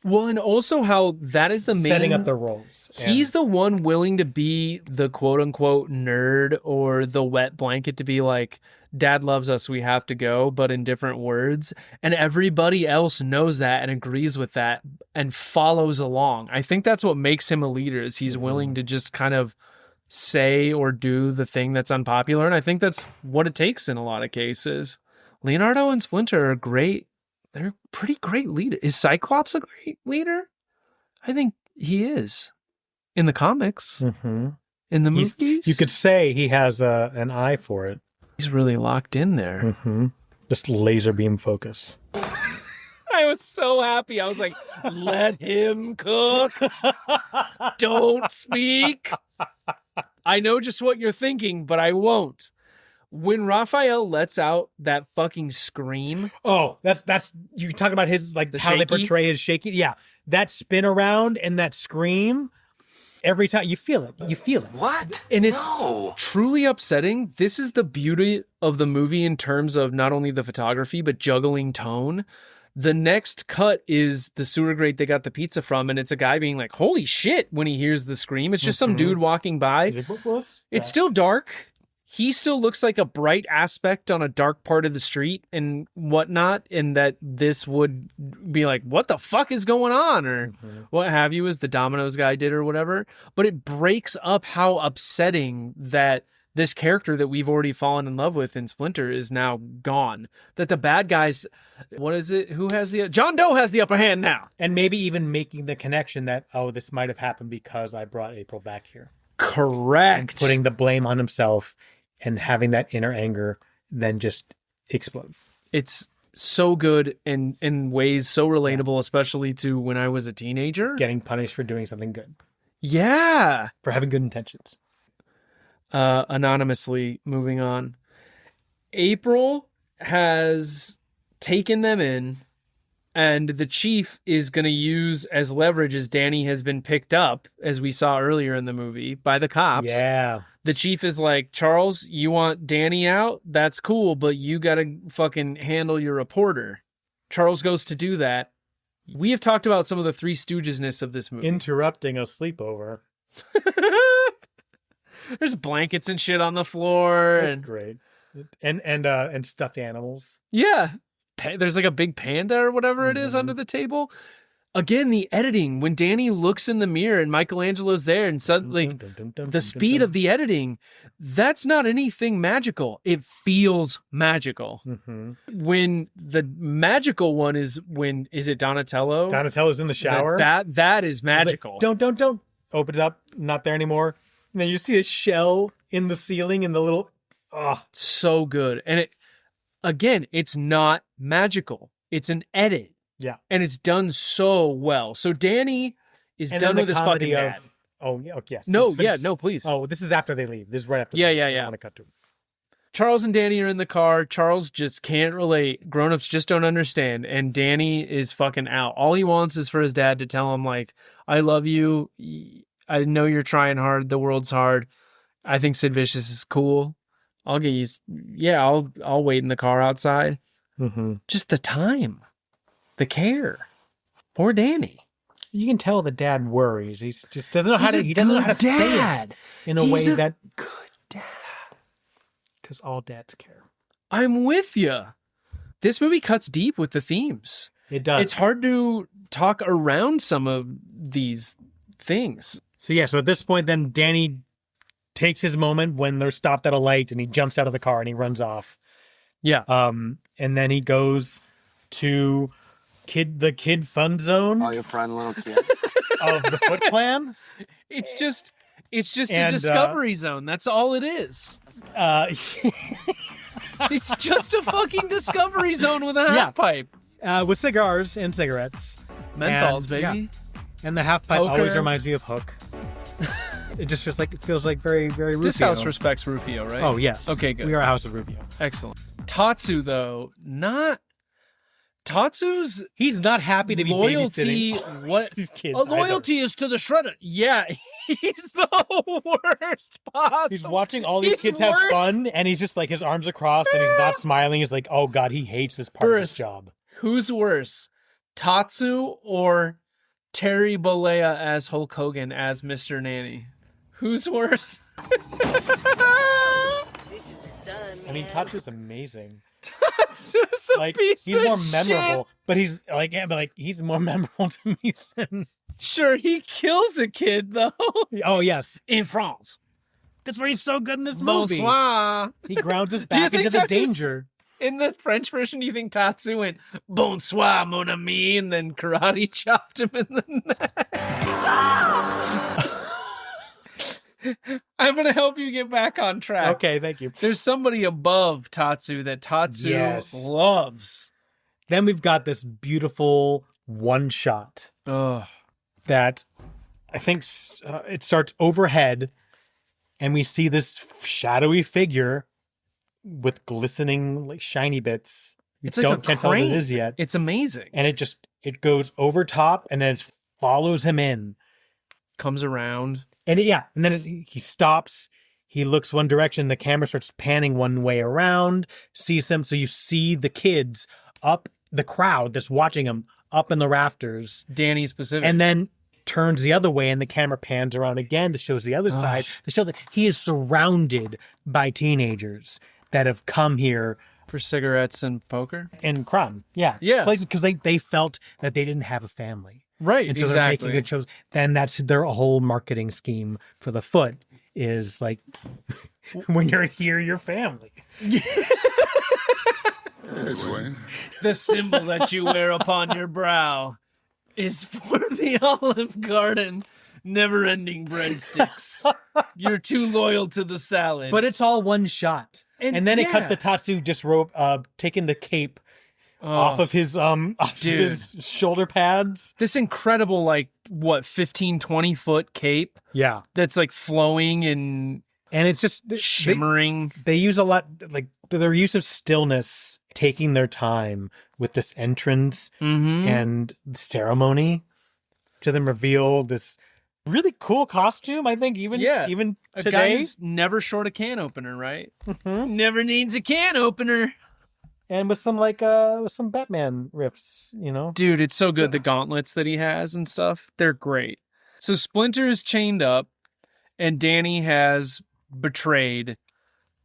Well, and also how that is the main... setting up their roles. He's the one willing to be the quote-unquote nerd or the wet blanket to be like, Dad loves us, we have to go, but in different words. And everybody else knows that and agrees with that and follows along. I think that's what makes him a leader, is he's willing to just kind of say or do the thing that's unpopular. And I think that's what it takes in a lot of cases. Leonardo and Splinter are great. They're pretty great leaders. Is Cyclops a great leader? I think he is. In the comics. Mm-hmm. In the movies. You could say he has an eye for it. He's really locked in there. Mm-hmm. Just laser beam focus. I was so happy. I was like, let him cook. Don't speak. I know just what you're thinking, but I won't. When Raphael lets out that fucking scream. Oh, that's you talk about his like how they portray his shaky. Yeah. That spin around and that scream, every time you feel it. You feel it. What? And it's truly upsetting. This is the beauty of the movie in terms of not only the photography, but juggling tone. The next cut is the sewer grate they got the pizza from, and it's a guy being like, holy shit, when he hears the scream. It's just some dude walking by. It's still dark. He still looks like a bright aspect on a dark part of the street and whatnot, and that this would be like, what the fuck is going on? Or what have you, as the Domino's guy did or whatever. But it breaks up how upsetting that this character that we've already fallen in love with in Splinter is now gone. That the bad guys, what is it? Who has John Doe has the upper hand now. And maybe even making the connection that, oh, this might have happened because I brought April back here. Correct. And putting the blame on himself and having that inner anger then just explode. It's so good and in ways so relatable, especially to when I was a teenager. Getting punished for doing something good. Yeah. For having good intentions. Anonymously, moving on. April has taken them in, and the chief is going to use as leverage as Danny has been picked up, as we saw earlier in the movie, by the cops. Yeah. The chief is like, Charles, you want Danny out? That's cool, but you got to fucking handle your reporter. Charles goes to do that. We have talked about some of the Three Stooges-ness of this movie. Interrupting a sleepover. There's blankets and shit on the floor. That's great. And stuffed animals. Yeah. There's like a big panda or whatever it is under the table. Again, the editing, when Danny looks in the mirror and Michelangelo's there and suddenly the speed of the editing, that's not anything magical. It feels magical. When the magical one is is it Donatello? Donatello's in the shower. That is magical. Like, don't. Opens up, not there anymore. And then you see a shell in the ceiling and the little... So good. And it's not magical. It's an edit. Yeah. And it's done so well. So Danny is done with his fucking dad. Oh, yeah. Yes. No, yeah, no, please. Oh, this is after they leave. This is right after Yeah. I want to cut to it. Charles and Danny are in the car. Charles just can't relate. Grown-ups just don't understand. And Danny is fucking out. All he wants is for his dad to tell him, like, I love you. I know you're trying hard. The world's hard. I think Sid Vicious is cool. I'll get you. Yeah, I'll wait in the car outside. Mm-hmm. Just the time. The care. Poor Danny. You can tell the dad worries. He just doesn't know how to. He doesn't know how to say it in a way that good dad. Because all dads care. I'm with you. This movie cuts deep with the themes. It does. It's hard to talk around some of these things. So at this point, then Danny takes his moment when they're stopped at a light, and he jumps out of the car and he runs off. Yeah. And then he goes to the kid fun zone. Oh, your friend, little kid. Of the Foot Clan. It's just a discovery zone. That's all it is. It's just a fucking discovery zone with a half pipe. With cigars and cigarettes. Menthols, baby. And the half pipe Poker. always reminds me of Hook. It just feels like very, very Rufio. This house respects Rufio, right? Oh, yes. Okay, good. We are a house of Rufio. Excellent. Tatsu, though, Tatsu's he's not happy to be loyalty. babysitting What these kids. Loyalty is to the shredder. Yeah, he's the worst possible. He's watching all these kids have fun, and he's just like his arms across, and he's not smiling. He's like, oh god, he hates this part of his job. Who's worse, Tatsu or Terry Bollea as Hulk Hogan as Mr. Nanny? Who's worse? I mean, Tatsu's amazing. Tatsu's a piece he's of more memorable, shit. but he's more memorable to me than. Sure, he kills a kid though. Oh yes, in France. That's why he's so good in this movie. Bonsoir. He grounds us back into the danger. In the French version, do you think Tatsu went bonsoir, mon ami, and then karate chopped him in the neck? I'm going to help you get back on track. Okay, thank you. There's somebody above Tatsu that Tatsu loves. Then we've got this beautiful one shot that I think it starts overhead, and we see this shadowy figure with glistening, like shiny bits. It's like a can't tell what crane. it is yet. It's amazing. And it goes over top, and then it follows him in. Comes around. And and then he stops. He looks one direction. The camera starts panning one way around. Sees him, so you see the kids up, the crowd that's watching him up in the rafters. Danny specific. And then turns the other way, and the camera pans around again to show the other side to show that he is surrounded by teenagers that have come here for cigarettes and poker. In Kryme, yeah, because they felt that they didn't have a family. Right, and so exactly. they're making good shows. Then that's their whole marketing scheme for the foot is like, when you're here, your family. The symbol that you wear upon your brow is for the Olive Garden never-ending breadsticks. You're too loyal to the salad. But it's all one shot. And then it cuts to Tatsu just taking the cape off of his his shoulder pads. This incredible 15, 20 foot cape. Yeah. That's flowing and it's just shimmering. They use a lot, their use of stillness, taking their time with this entrance and ceremony to then reveal this really cool costume. I think even today. A guy who's never short a can opener, right? Mm-hmm. Never needs a can opener. And with some Batman riffs, Dude, it's so good. The gauntlets that he has and stuff, they're great. So Splinter is chained up, and Danny has betrayed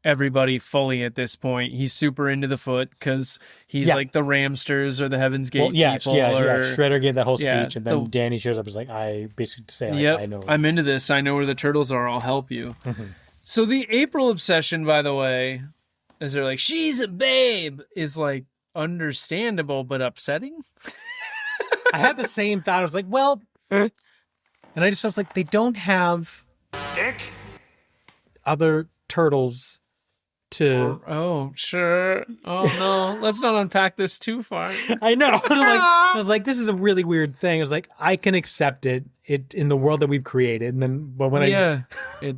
everybody fully at this point. He's super into the foot because he's like the Ramsters or the Heaven's Gate people. Shredder gave that whole speech, and then Danny shows up and is like, I basically say, I know. I'm into this. I know where the turtles are. I'll help you. Mm-hmm. So the April obsession, by the way, is they're like, she's a babe, is understandable but upsetting. I had the same thought. I was like, well, and I was like, they don't have other turtles to. Oh, sure. Oh no, let's not unpack this too far. I know. I was like, this is a really weird thing. I was like, I can accept it in the world that we've created, and then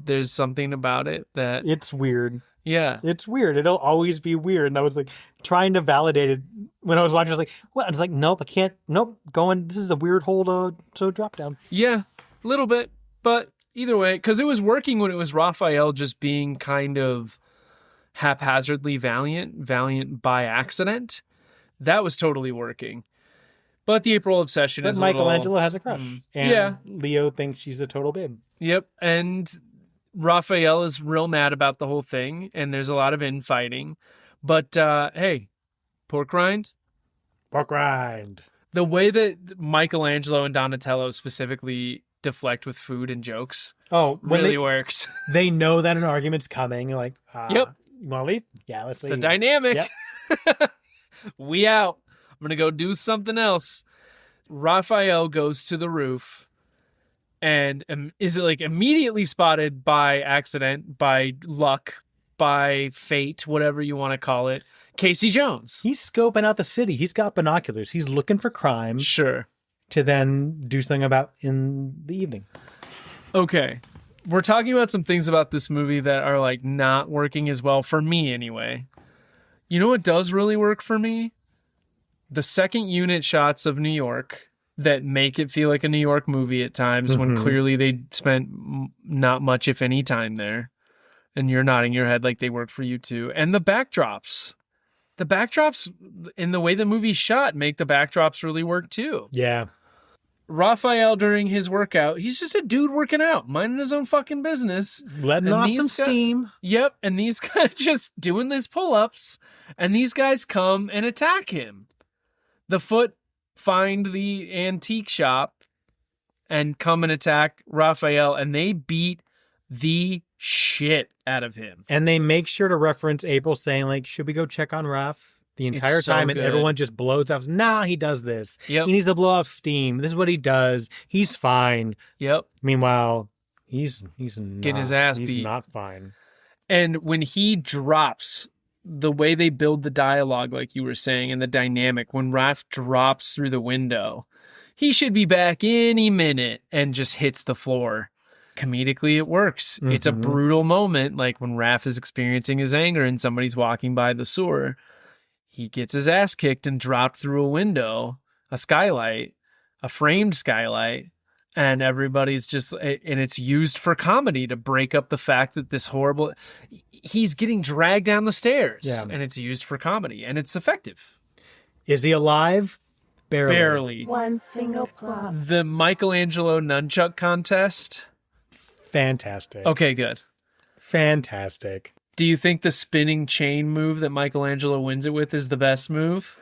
there's something about it that it's weird. Yeah. It's weird. It'll always be weird. And I was like trying to validate it when I was watching. I was like, what? I was like, nope, I can't. Nope. This is a weird hole to drop down. Yeah, a little bit. But either way, because it was working when it was Raphael just being kind of haphazardly valiant by accident. That was totally working. But the April obsession is Michelangelo has a crush. And yeah. Leo thinks she's a total babe. Yep. And Raphael is real mad about the whole thing, and there's a lot of infighting. But hey, pork rind. The way that Michelangelo and Donatello specifically deflect with food and jokes really works. They know that an argument's coming. Like, yep. You want to leave? Yeah, let's leave. The dynamic. Yep. We out. I'm going to go do something else. Raphael goes to the roof and is like immediately spotted by accident, by luck, by fate, whatever you want to call it. Casey Jones. He's scoping out the city. He's got binoculars. He's looking for crime. Sure. To then do something about in the evening. Okay. We're talking about some things about this movie that are like not working as well for me anyway. You know what does really work for me? The second unit shots of New York that make it feel like a New York movie at times when clearly they spent not much, if any, time there. And you're nodding your head like they work for you too. And the backdrops. The backdrops in the way the movie's shot make the backdrops really work too. Yeah. Raphael during his workout, he's just a dude working out, minding his own fucking business. Letting off some steam. Yep. And these guys just doing these pull-ups. And these guys come and attack him. The Foot find the antique shop and come and attack Raphael, and they beat the shit out of him. And they make sure to reference April saying, like, should we go check on Raph? The entire time, good. And everyone just blows off. Nah, he does this. Yep. He needs to blow off steam. This is what he does. He's fine. Yep. Meanwhile, he's not, getting his ass beat. He's not fine. And when he drops, the way they build the dialogue, like you were saying, and the dynamic, when Raph drops through the window, he should be back any minute and just hits the floor. Comedically, it works. Mm-hmm. It's a brutal moment, like when Raph is experiencing his anger and somebody's walking by the sewer. He gets his ass kicked and dropped through a window, a skylight, a framed skylight, and everybody's just, and it's used for comedy to break up the fact that this horrible, he's getting dragged down the stairs, and it's used for comedy, and it's effective. Is he alive? Barely. One single plop. The Michelangelo nunchuck contest. Fantastic. Okay, good. Fantastic. Do you think the spinning chain move that Michelangelo wins it with is the best move?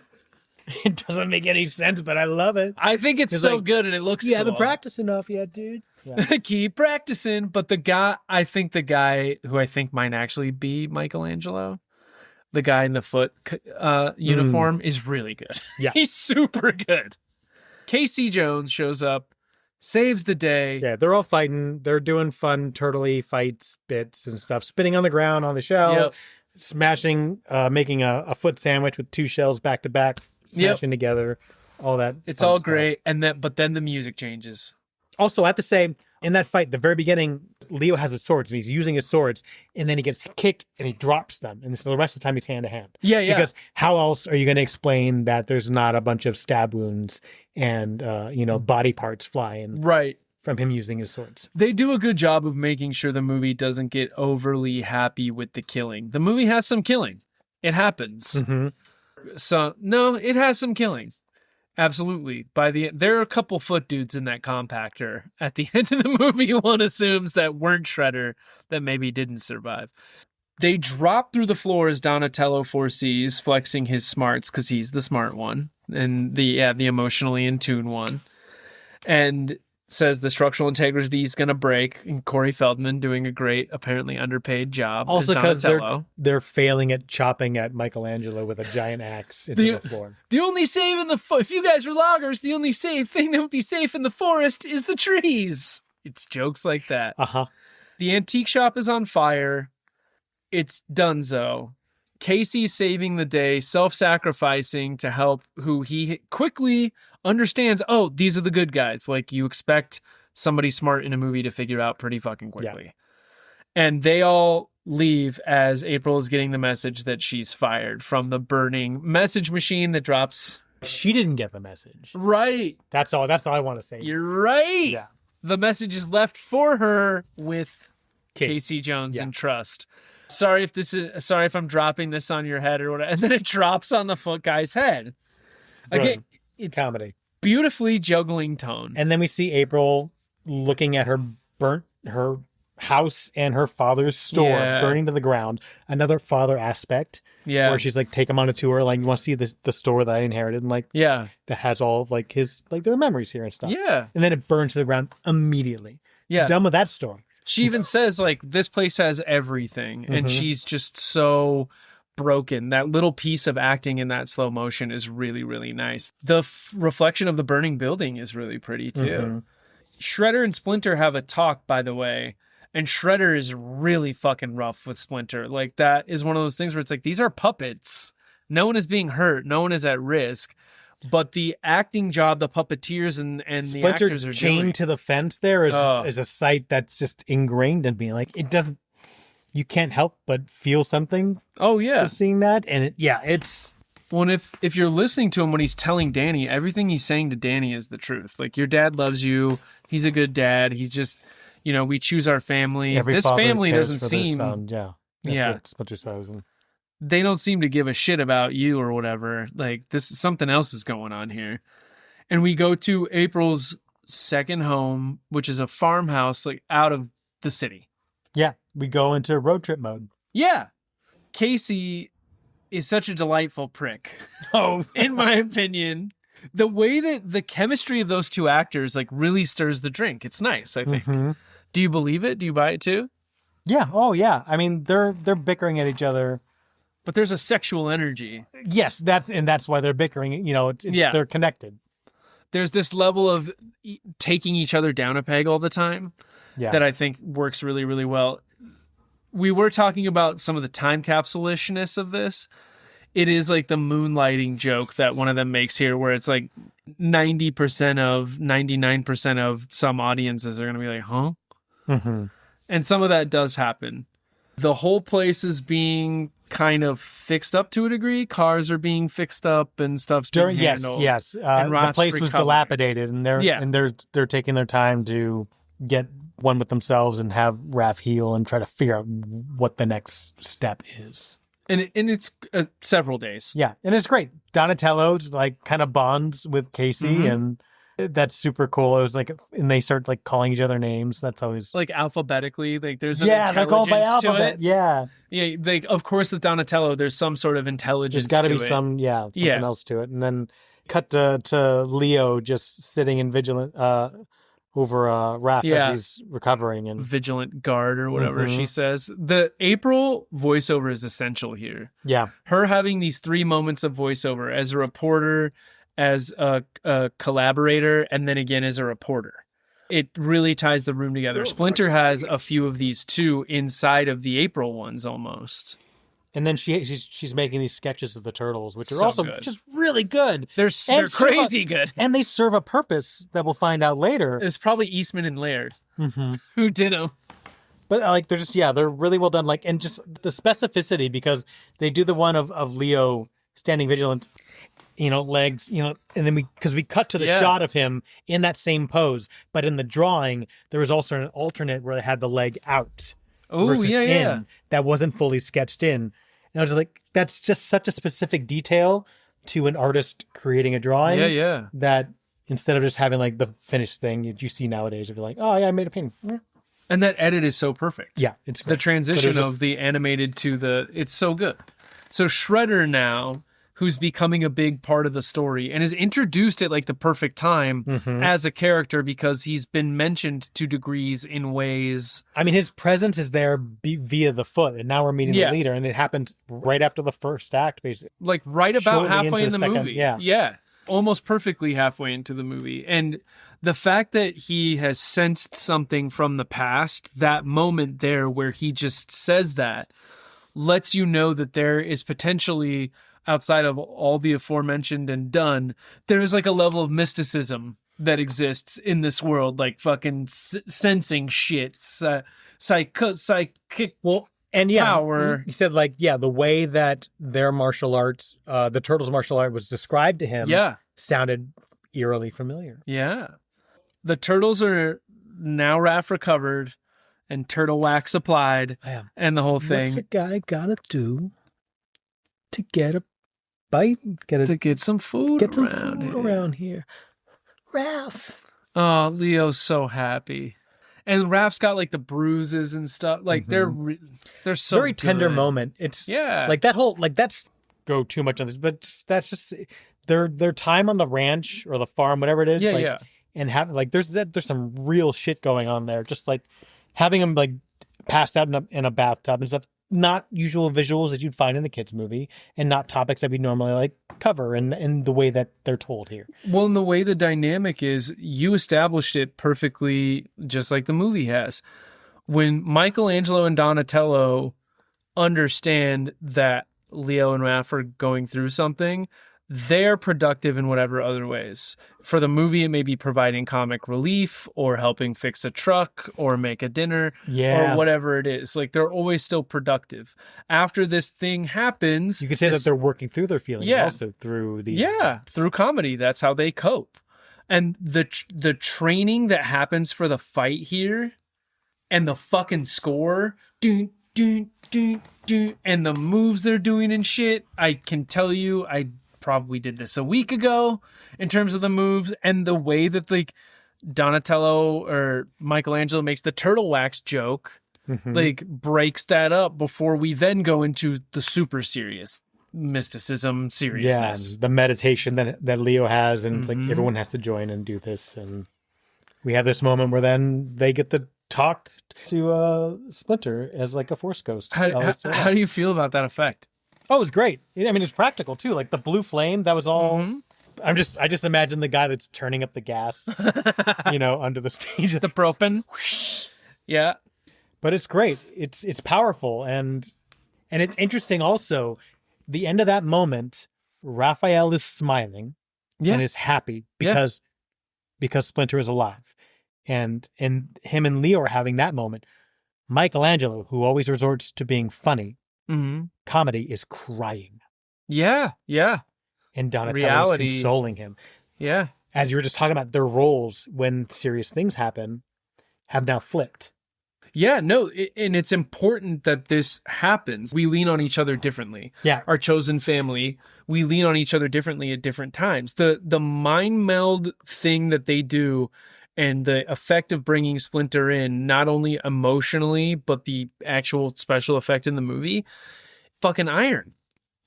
It doesn't make any sense, but I love it. I think it's so good and it looks cool. You haven't practiced enough yet, dude. Yeah. Keep practicing. But the guy who I think might actually be Michelangelo, the guy in the Foot uniform, is really good. Yeah. He's super good. Casey Jones shows up, saves the day. Yeah, they're all fighting. They're doing fun turtley fights, bits and stuff. Spinning on the ground on the shell, smashing, making a foot sandwich with two shells back to back, smashing together, all that. It's all great. But then the music changes. Also, I have to say, in that fight, the very beginning, Leo has his swords and he's using his swords, and then he gets kicked and he drops them. And so the rest of the time he's hand to hand. Yeah. Because how else are you going to explain that there's not a bunch of stab wounds and, body parts flying from him using his swords? They do a good job of making sure the movie doesn't get overly happy with the killing. The movie has some killing. It happens. Mm-hmm. So, no, it has some killing. Absolutely. There are a couple foot dudes in that compactor at the end of the movie. One assumes that weren't Shredder, that maybe didn't survive. They drop through the floor as Donatello foresees, flexing his smarts because he's the smart one and the emotionally in tune one, and says the structural integrity is going to break. And Corey Feldman doing a great, apparently underpaid job. Also, because Donatello. they're failing at chopping at Michelangelo with a giant axe into the floor. The only safe if you guys were loggers, the only safe thing that would be safe in the forest is the trees. It's jokes like that. The antique shop is on fire. It's donezo. Casey's saving the day, self-sacrificing to help who he quickly understands, oh, these are the good guys. Like you expect somebody smart in a movie to figure out pretty fucking quickly. Yeah. And they all leave as April is getting the message that she's fired from the burning message machine that drops. She didn't get the message. Right. That's all I want to say. You're right. Yeah. The message is left for her with Casey Jones in trust. Sorry if I'm dropping this on your head or whatever. And then it drops on the foot guy's head. Brilliant. Again, it's comedy. Beautifully juggling tone. And then we see April looking at her house and her father's store burning to the ground. Another father aspect. Yeah. Where she's like, take him on a tour. Like, you want to see the store that I inherited? And like, that has all of like his, like their memories here and stuff. Yeah. And then it burns to the ground immediately. Yeah. Done with that story. She even says like, this place has everything. And she's just so broken. That little piece of acting in that slow motion is really, really nice. The reflection of the burning building is really pretty too. Shredder and Splinter have a talk, by the way. And Shredder is really fucking rough with Splinter. Like, that is one of those things where it's like, these are puppets. No one is being hurt. No one is at risk. But the acting job, the puppeteers and the actors are chained doing. to the fence there is a sight that's just ingrained in me. Like, it doesn't, you can't help but feel something. Oh, yeah. Just seeing that. And it's. Well, and if you're listening to him when he's telling Danny, everything he's saying to Danny is the truth. Like, your dad loves you. He's a good dad. He's just, we choose our family. This family doesn't seem. That's what Splinter says. They don't seem to give a shit about you or whatever. Like, something else is going on here. And we go to April's second home, which is a farmhouse, like, out of the city. Yeah. We go into road trip mode. Yeah. Casey is such a delightful prick. Oh, in my opinion. The way that the chemistry of those two actors, like, really stirs the drink. It's nice, I think. Do you believe it? Do you buy it too? Yeah. Oh, yeah. I mean, they're bickering at each other. But there's a sexual energy. Yes, that's why they're bickering. They're connected. There's this level of taking each other down a peg all the time that I think works really, really well. We were talking about some of the time capsule-ishness of this. It is like the moonlighting joke that one of them makes here, where it's like 99% of some audiences are going to be like, huh? And some of that does happen. The whole place is being kind of fixed up to a degree. Cars are being fixed up and stuff's being handled. Yes. The place was dilapidated, and they're taking their time to get one with themselves and have Raph heal and try to figure out what the next step is. And it's several days. Yeah, and it's great. Donatello's like kind of bonds with Casey, and that's super cool. It was like, and they start like calling each other names. That's always like alphabetically. Like there's an they're called by intelligence to alphabet. it. Yeah. Like of course with Donatello, there's some sort of intelligence. There's got to be it. something else to it. And then cut to Leo just sitting in vigilant over Raph as he's recovering, and vigilant guard or whatever she says. The April voiceover is essential here. Yeah, her having these 3 moments of voiceover as a reporter, as a collaborator, and then again as a reporter. It really ties the room together. Splinter has a few of these too inside of the April ones almost. And then she's making these sketches of the turtles, which are So also good. just really good. They're crazy good. And they serve a purpose that we'll find out later. It's probably Eastman and Laird who did them. But like they're just they're really well done. Like, and just the specificity, because they do the one of Leo standing vigilant, legs, and then we cut to the shot of him in that same pose. But in the drawing, there was also an alternate where they had the leg out. Oh, yeah. That wasn't fully sketched in. And I was like, that's just such a specific detail to an artist creating a drawing. Yeah. That instead of just having like the finished thing you see nowadays, if you're like, oh yeah, I made a painting. And that edit is so perfect. Yeah, it's great. The transition of the animated to it's so good. So Shredder now, who's becoming a big part of the story and is introduced at like the perfect time as a character, because he's been mentioned to degrees in ways. I mean, his presence is there via the foot, and now we're meeting the leader, and it happened right after the first act, basically. Like right about Shortly halfway in the second, movie. Yeah. Almost perfectly halfway into the movie. And the fact that he has sensed something from the past, that moment there where he just says that, lets you know that there is potentially, outside of all the aforementioned and done, there is like a level of mysticism that exists in this world, like fucking sensing shit, psychic. Well, And yeah, power. He said like, yeah, the way that their martial arts, the Turtles' martial art was described to him sounded eerily familiar. Yeah. The Turtles are now Raph recovered and turtle wax applied and the whole thing. What's a guy gotta do to get a bite? To get some food around here. Raph. Oh, Leo's so happy. And Raph's got like the bruises and stuff. Like they're so very tender moment. It's like that whole that's go too much on this, but that's just their time on the ranch or the farm, whatever it is. And have like there's some real shit going on there. Just like having him like passed out in a bathtub and stuff. Not usual visuals that you'd find in a kids movie, and not topics that we normally like cover in the way that they're told here. Well, and the way the dynamic is, you established it perfectly, just like the movie has. When Michelangelo and Donatello understand that Leo and Raph are going through something, they're productive in whatever other ways. For the movie, it may be providing comic relief or helping fix a truck or make a dinner or whatever it is. Like, they're always still productive. After this thing happens... You could say that they're working through their feelings also through these... through comedy. That's how they cope. And the training that happens for the fight here and the fucking score... Dun, dun, dun, dun, and the moves they're doing and shit, I can tell you, I probably did this a week ago in terms of the moves and the way that like Donatello or Michelangelo makes the turtle wax joke, like breaks that up before we then go into the super serious mysticism seriousness. Yeah, the meditation that Leo has, and it's like everyone has to join and do this, and we have this moment where then they get to talk to Splinter as like a Force ghost. How do you feel about that effect? Oh, it was great. I mean, it's practical too. Like the blue flame, that was all. I just imagine the guy that's turning up the gas, under the stage. The propane. Yeah, but it's great. It's powerful and it's interesting. Also, the end of that moment, Raphael is smiling and is happy because Splinter is alive, and him and Leo are having that moment. Michelangelo, who always resorts to being funny. Comedy is crying. Yeah. And Donatello is consoling him. Yeah. As you were just talking about, their roles when serious things happen have now flipped. Yeah, no, and it's important that this happens. We lean on each other differently. Yeah. Our chosen family, we lean on each other differently at different times. The mind meld thing that they do and the effect of bringing Splinter in, not only emotionally, but the actual special effect in the movie, fucking iron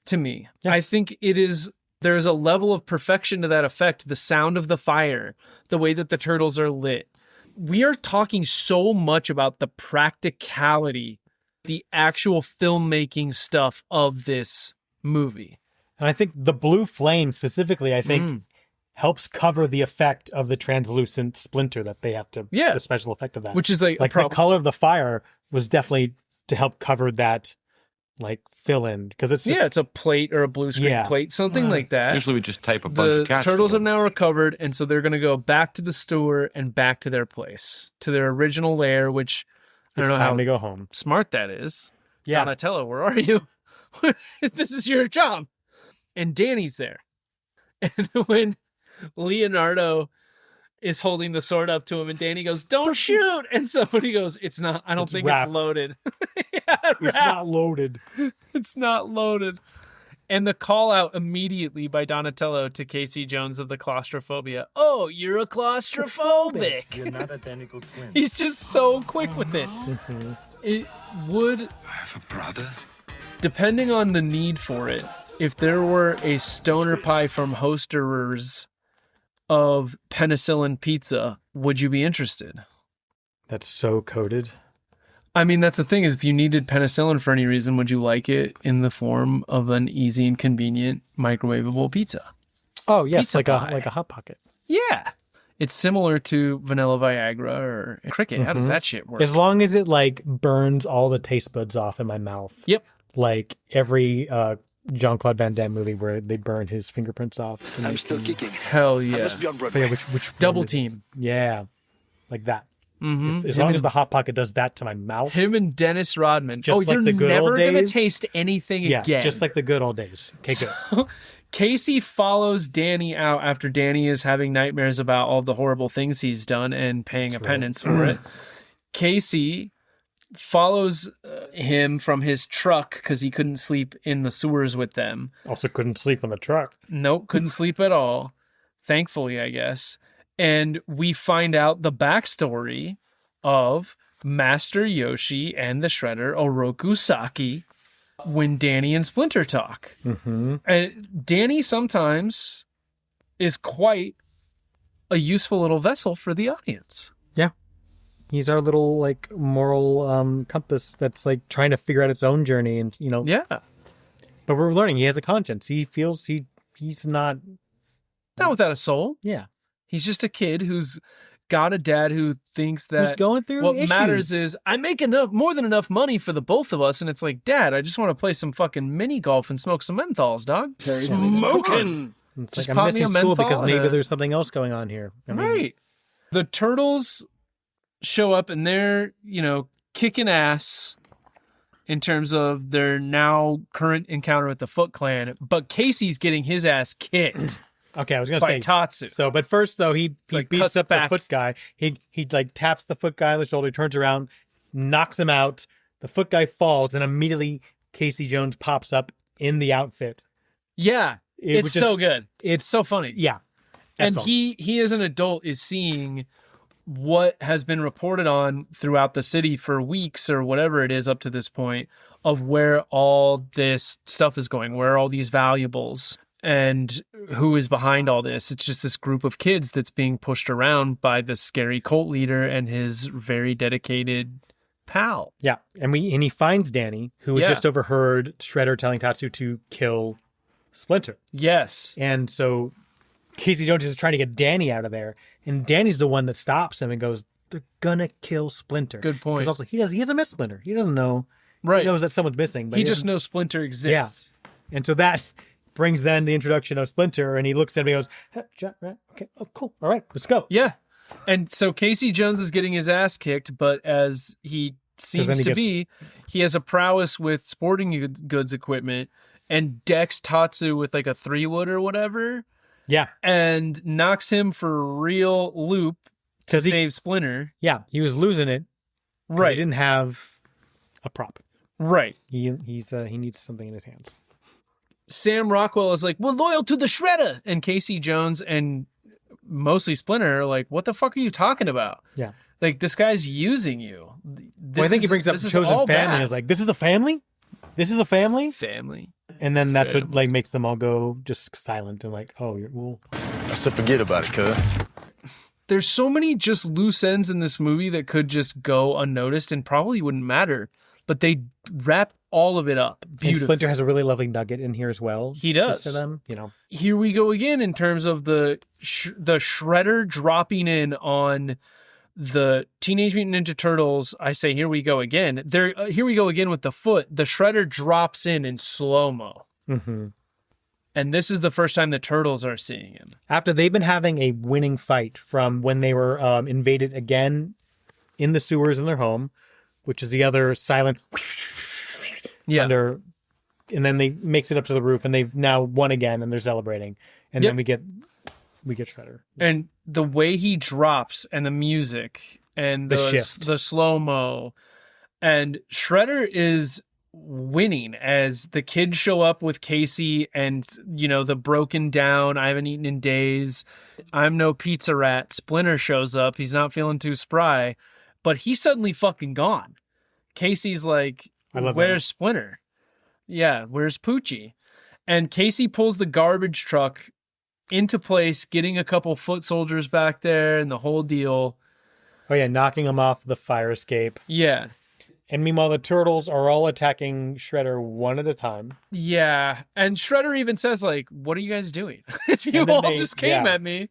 to me. Yeah. I think there's a level of perfection to that effect. The sound of the fire, the way that the turtles are lit. We are talking so much about the practicality, the actual filmmaking stuff of this movie. And I think the blue flame specifically, helps cover the effect of the translucent Splinter that they have to, the special effect of that. Which is like the color of the fire was definitely to help cover that, like, fill in. Because it's it's a plate or a blue screen plate, something like that. Usually we just type a bunch of cats. The turtles have now recovered, and so they're going to go back to the store and back to their place, to their original lair, which I don't know how to go home. Smart that is. Yeah. Donatello, where are you? This is your job. And Danny's there. And when Leonardo is holding the sword up to him and Danny goes, "Don't shoot," and somebody goes, "It's not, I don't think Raph. It's loaded." It's not loaded. It's not loaded. And the call out immediately by Donatello to Casey Jones of the claustrophobia. "Oh, you're a claustrophobic." You're not identical twins. He's just so quick with it. It would, I have a brother. Depending on the need for it, if there were a stoner pie from Hosterers of penicillin pizza, would you be interested? That's so coded. I mean, that's the thing, is if you needed penicillin for any reason, would you like it in the form of an easy and convenient microwavable pizza? Oh, yes, like a Hot Pocket. Yeah. It's similar to vanilla Viagra or Cricket. How does that shit work? As long as it like burns all the taste buds off in my mouth. Yep. Like every Jean-Claude Van Damme movie where they burn his fingerprints off. I'm still kicking. Hell yeah. I must be on Broadway. Which Double Team. Yeah. Like that. As long as the Hot Pocket does that to my mouth. Him and Dennis Rodman. Just like you're the good never old going to days? taste anything Yeah, again. just like the good old days. Okay, good. Casey follows Danny out after Danny is having nightmares about all the horrible things he's done and paying a penance for it. Casey follows him from his truck because he couldn't sleep in the sewers with them. Also couldn't sleep in the truck. Nope, couldn't sleep at all. Thankfully, I guess. And we find out the backstory of Master Yoshi and the Shredder Oroku Saki when Danny and Splinter talk. And Danny sometimes is quite a useful little vessel for the audience. Yeah. He's our little like moral compass that's like trying to figure out its own journey and Yeah. But we're learning he has a conscience. He feels he's not without a soul. Yeah. He's just a kid who's got a dad who thinks that Who's going through what issues. matters is I make more than enough money for the both of us. And it's like, Dad, I just want to play some fucking mini golf and smoke some menthols, dog. Smoking. It's Just like pop I'm me missing a school menthol because and maybe a- there's something else going on here. I mean, Right. The Turtles show up and they're, kicking ass in terms of their now current encounter with the Foot Clan. But Casey's getting his ass kicked. Okay, I was gonna by say Tatsu. So, but first though, he like beats cuts up back. the foot guy. He like taps the foot guy on the shoulder, turns around, knocks him out. The foot guy falls, and immediately Casey Jones pops up in the outfit. Yeah, it's so good. It's so funny. Yeah, and all. he as an adult is seeing what has been reported on throughout the city for weeks or whatever it is up to this point of where all this stuff is going, where are all these valuables and who is behind all this. It's just this group of kids that's being pushed around by the scary cult leader and his very dedicated pal. Yeah, and he finds Danny, who had just overheard Shredder telling Tatsu to kill Splinter. Yes. And so Casey Jones is trying to get Danny out of there, and Danny's the one that stops him and goes, "They're gonna kill Splinter." Good point. Because also he hasn't met Splinter. He doesn't know. Right. He knows that someone's missing, but He just knows Splinter exists. Yeah. And so that brings then the introduction of Splinter, and he looks at me and goes, "Hey, okay, oh, cool. All right, let's go." Yeah. And so Casey Jones is getting his ass kicked, but as he seems to be, he has a prowess with sporting goods equipment and decks Tatsu with like a 3-wood or whatever. Yeah. And knocks him for a real loop to save Splinter. Yeah, he was losing it. Right. He didn't have a prop. Right. He needs something in his hands. Sam Rockwell is like, "We're loyal to the Shredder." And Casey Jones and mostly Splinter are like, "What the fuck are you talking about?" Yeah. Like, this guy's using you. I think he brings up chosen family and is like, "This is a family? This is a family?" Family. And then that's what like makes them all go just silent and like, "Oh, well." I said forget about it, cuz. There's so many just loose ends in this movie that could just go unnoticed and probably wouldn't matter, but they wrap all of it up beautifully. And Splinter has a really lovely nugget in here as well. He does. Just to them, Here we go again in terms of the Shredder dropping in on the Teenage Mutant Ninja Turtles. I say, here we go again. Here we go again with the foot. The Shredder drops in slow-mo. Mm-hmm. And this is the first time the Turtles are seeing him. After they've been having a winning fight from when they were invaded again in the sewers in their home, which is the other silent and then they makes it up to the roof and they've now won again and they're celebrating. And then we get Shredder. And the way he drops and the music and The shift. the slow-mo, and Shredder is winning as the kids show up with Casey and, the broken down, I haven't eaten in days, I'm no pizza rat. Splinter shows up. He's not feeling too spry, but he's suddenly fucking gone. Casey's like, "Where's Splinter? Yeah, where's Poochie?" And Casey pulls the garbage truck into place, getting a couple foot soldiers back there and the whole deal. Oh yeah, knocking him off the fire escape. Yeah. And meanwhile, the Turtles are all attacking Shredder one at a time. Yeah. And Shredder even says, like, "What are you guys doing? You then all they- just came yeah. at me."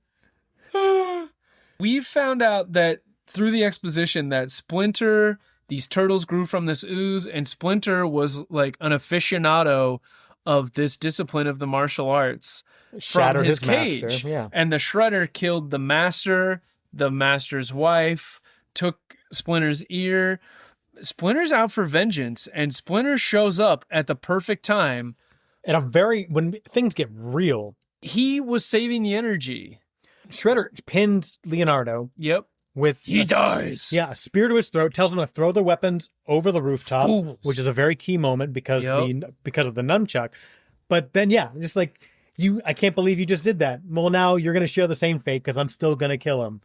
We've found out that through the exposition that Splinter, these turtles grew from this ooze, and Splinter was like an aficionado of this discipline of the martial arts Shattered from his his cage. master, yeah. And the Shredder killed the master, the master's wife, took Splinter's ear. Splinter's out for vengeance, and Splinter shows up at the perfect time. When things get real. He was saving the energy. Shredder pins Leonardo. Yep. He dies. Yeah, a spear to his throat, tells him to throw the weapons over the rooftop, Fools. which is a very key moment because of the nunchuck. But then, just like, I can't believe you just did that. Well, now you're going to share the same fate because I'm still going to kill him.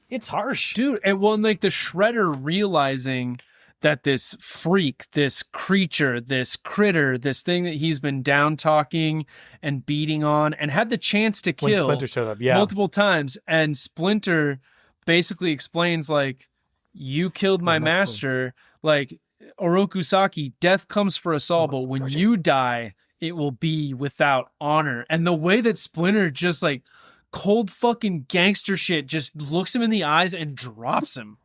It's harsh. Dude, and like the Shredder realizing that this freak, this creature, this critter, this thing that he's been down talking and beating on and had the chance to kill when Splinter showed up, multiple times. And Splinter basically explains, like, you killed my master. Like, Orokusaki, death comes for us all, but when you die, it will be without honor. And the way that Splinter just, like, cold fucking gangster shit just looks him in the eyes and drops him.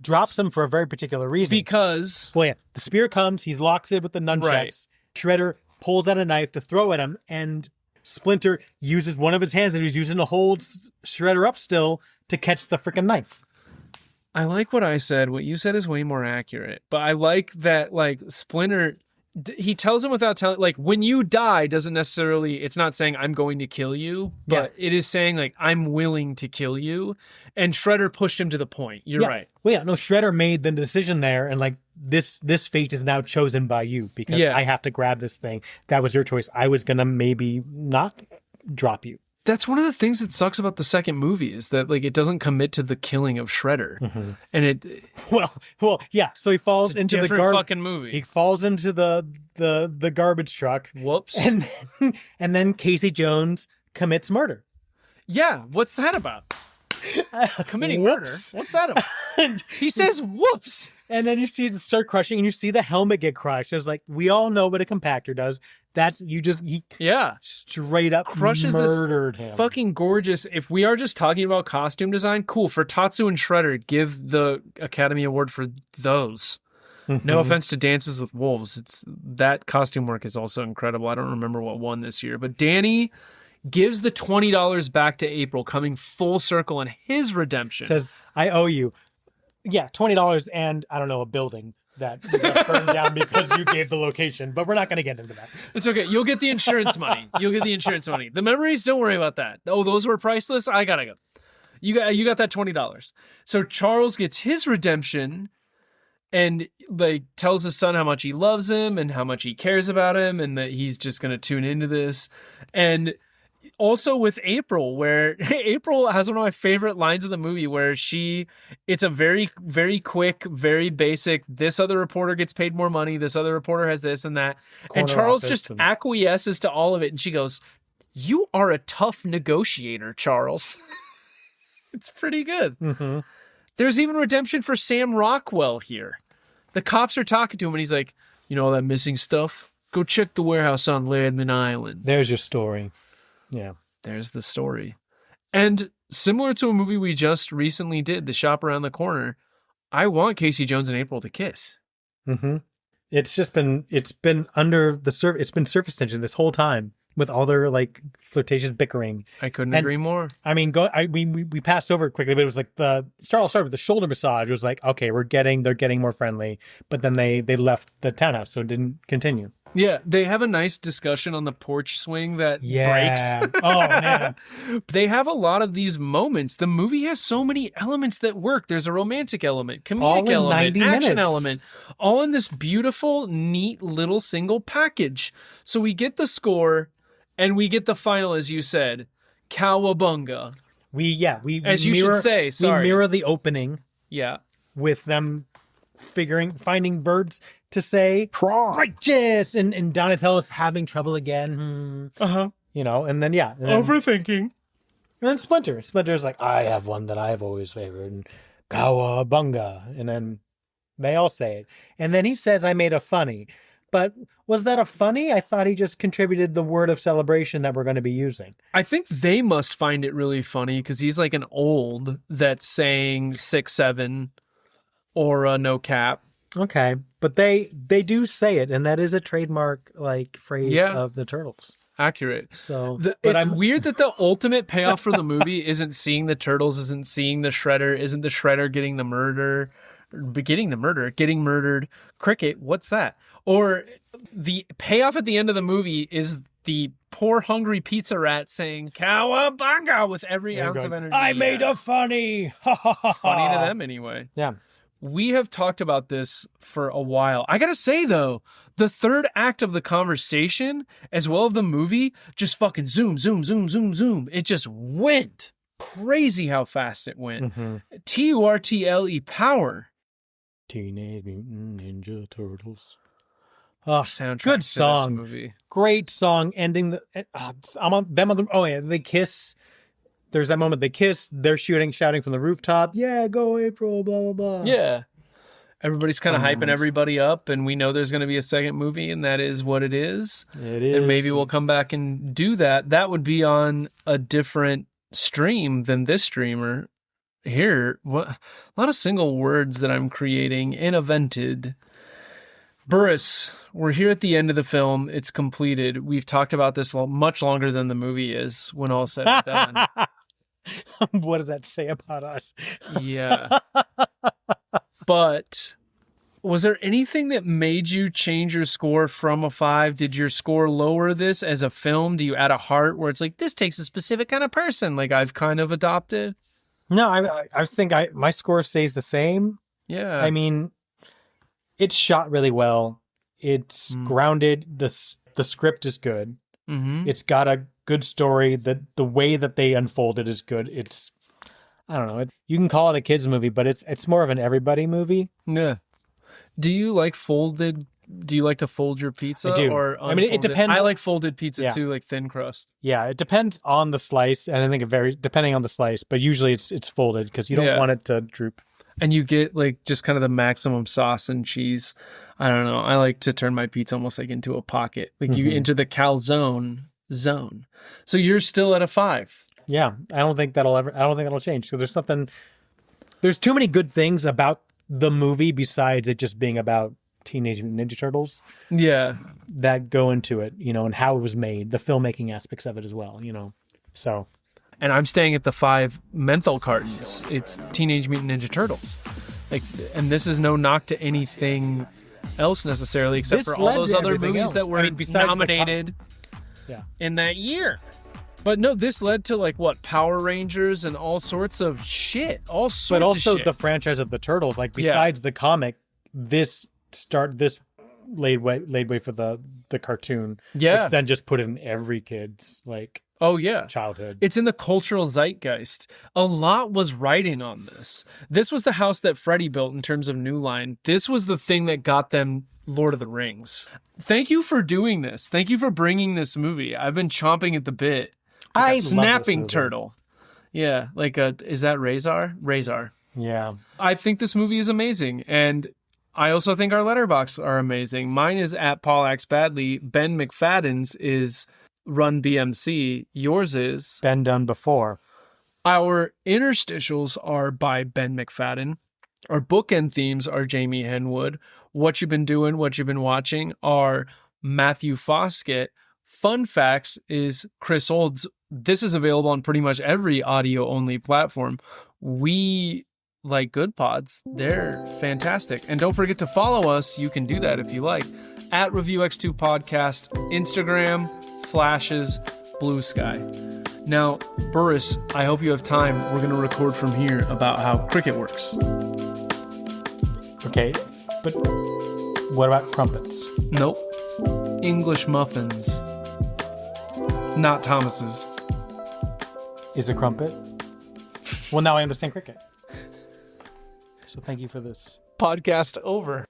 Drops him for a very particular reason. Because... Well, the spear comes, he locks it with the nunchucks. Right. Shredder pulls out a knife to throw at him, and Splinter uses one of his hands that he was using to hold Shredder up still to catch the freaking knife. I like what I said. What you said is way more accurate. But I like that, like, Splinter... He tells him without telling, like, when you die doesn't necessarily, it's not saying I'm going to kill you, but it is saying, like, I'm willing to kill you. And Shredder pushed him to the point. You're right. Well, no, Shredder made the decision there, and, like, this fate is now chosen by you because I have to grab this thing. That was your choice. I was going to maybe not drop you. That's one of the things that sucks about the second movie is that, like, it doesn't commit to the killing of Shredder. Mm-hmm. And it... Well, yeah. So he falls into the fucking movie. He falls into the garbage truck. Whoops. And then Casey Jones commits murder. Yeah. What's that about? Committing murder? What's that about? He says, whoops. And then you see it start crushing, and you see the helmet get crushed. It's like, we all know what a compactor does. He straight up crushes murdered this him. Fucking gorgeous. If we are just talking about costume design, cool. For Tatsu and Shredder, give the Academy Award for those. Mm-hmm. No offense to Dances with Wolves. That costume work is also incredible. I don't remember what won this year, but Danny gives the $20 back to April, coming full circle in his redemption. Says, I owe you. Yeah, $20 and, I don't know, a building that got burned down because you gave the location, but we're not going to get into that. It's okay. You'll get the insurance money. The memories, don't worry about that. Oh, those were priceless? I gotta go. You got that $20. So Charles gets his redemption and, like, tells his son how much he loves him and how much he cares about him and that he's just going to tune into this. And also with April, where April has one of my favorite lines of the movie where it's a very, very quick, very basic, this other reporter gets paid more money, this other reporter has this and that. And Charles just acquiesces to all of it. And she goes, you are a tough negotiator, Charles. It's pretty good. Mm-hmm. There's even redemption for Sam Rockwell here. The cops are talking to him and he's like, you know all that missing stuff? Go check the warehouse on Landman Island. There's your story. Yeah. There's the story. And similar to a movie we just recently did, The Shop Around the Corner, I want Casey Jones and April to kiss. Mm-hmm. It's been under the surface. It's been surface tension this whole time with all their, like, flirtatious bickering. I couldn't agree more. I mean, we passed over it quickly, but it was like Charles started with the shoulder massage. It was like, okay, they're getting more friendly, but then they left the townhouse, so it didn't continue. Yeah, they have a nice discussion on the porch swing that breaks. Oh, man. They have a lot of these moments. The movie has so many elements that work. There's a romantic element, comedic element, action element, all in this beautiful, neat little single package. So we get the score and we get the final, as you said, cowabunga. We mirror the opening. Yeah. With them finding verbs to say righteous and Donatello's having trouble again. You know, and then overthinking. And then Splinter's like, I have one that I've always favored, and cowabunga. And then they all say it. And then he says, I made a funny. But was that a funny? I thought he just contributed the word of celebration that we're going to be using. I think they must find it really funny because he's like an old that's saying 6'7" or no cap. Okay, but they do say it, and that is a trademark, like, phrase of the Turtles. accurate. So, it's weird that the ultimate payoff for the movie isn't seeing the turtles, isn't seeing the Shredder, isn't the Shredder getting the murder, getting murdered. Cricket, what's that? Or the payoff at the end of the movie is the poor hungry pizza rat saying "Cowabunga" with every ounce of energy. I made a funny. Funny to them anyway. Yeah. We have talked about this for a while. I gotta say though, the third act of the conversation, as well as the movie, just fucking zoom. It just went crazy how fast it went. TURTLE power. Teenage Mutant Ninja Turtles. Soundtrack good to song. this movie. Great song. Ending the. I'm on them on the. Oh yeah, they kiss. There's that moment they kiss. They're shouting from the rooftop. Yeah, go April. Blah blah blah. Yeah. Everybody's kind of hyping everybody up, and we know there's going to be a second movie, and that is what it is. It is. And maybe we'll come back and do that. That would be on a different stream than this streamer. Here, what a lot of single words that I'm creating, invented. Burris, we're here at the end of the film. It's completed. We've talked about this much longer than the movie is when all said and done. What does that say about us? Yeah. But was there anything that made you change your score from a 5? Did your score lower this as a film? Do you add a heart where it's like, this takes a specific kind of person, like I've kind of adopted? No, I think my score stays the same. Yeah. I mean, it's shot really well. It's grounded. The script is good. Mm-hmm. It's got a good story. The way that they unfold it is good. It's, I don't know. You can call it a kids movie, but it's more of an everybody movie. Yeah. Do you like folded? Do you like to fold your pizza? I do. Or I mean, it depends. I like folded pizza too, like thin crust. Yeah, it depends on the slice, and I think it varies depending on the slice. But usually it's folded because you don't want it to droop. And you get like just kind of the maximum sauce and cheese. I don't know. I like to turn my pizza almost like into a pocket, like you into the calzone zone. So you're still at a 5. Yeah, I don't think that'll change. So there's too many good things about the movie besides it just being about Teenage Mutant Ninja Turtles. Yeah, that go into it, and how it was made, the filmmaking aspects of it as well, So, and I'm staying at the 5 menthol cartons. It's Teenage Mutant Ninja Turtles. And this is no knock to anything else necessarily, except for all those other movies that were nominated in that year. But no, this led to like what, Power Rangers and all sorts of shit. But also the franchise of the Turtles, like besides the comic, this laid way for the cartoon. Yeah. Which then just put it in every kid's childhood. It's in the cultural zeitgeist. A lot was writing on this. This was the house that Freddy built in terms of New Line. This was the thing that got them Lord of the Rings. Thank you for doing this. Thank you for bringing this movie. I've been chomping at the bit. Like a snapping turtle. Yeah, is that Razor? Yeah. I think this movie is amazing, and I also think our letterboxes are amazing. Mine is at Paul Acts Badly. Ben McFadden's is Run BMC. Yours is Been Done Before. Our interstitials are by Ben McFadden. Our bookend themes are Jamie Henwood. What You've Been Doing, What You've Been Watching are Matthew Fosket. Fun Facts is Chris Olds. This is available on pretty much every audio-only platform. We like Good Pods. They're fantastic. And don't forget to follow us. You can do that if you like. At ReviewX2 Podcast, Instagram, Flashes, Blue Sky. Now, Burris, I hope you have time. We're going to record from here about how cricket works. Okay, but what about crumpets? Nope. English muffins. Not Thomas's. Is a crumpet? Well, now I understand cricket. So thank you for this. Podcast over.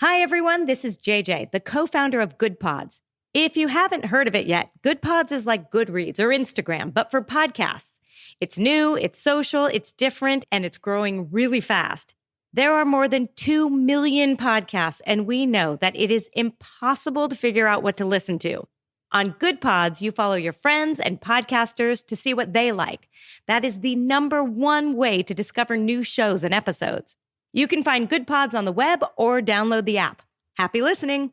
Hi, everyone. This is JJ, the co-founder of Good Pods. If you haven't heard of it yet, Good Pods is like Goodreads or Instagram, but for podcasts. It's new, it's social, it's different, and it's growing really fast. There are more than 2 million podcasts, and we know that it is impossible to figure out what to listen to. On Good Pods, you follow your friends and podcasters to see what they like. That is the #1 way to discover new shows and episodes. You can find Good Pods on the web or download the app. Happy listening.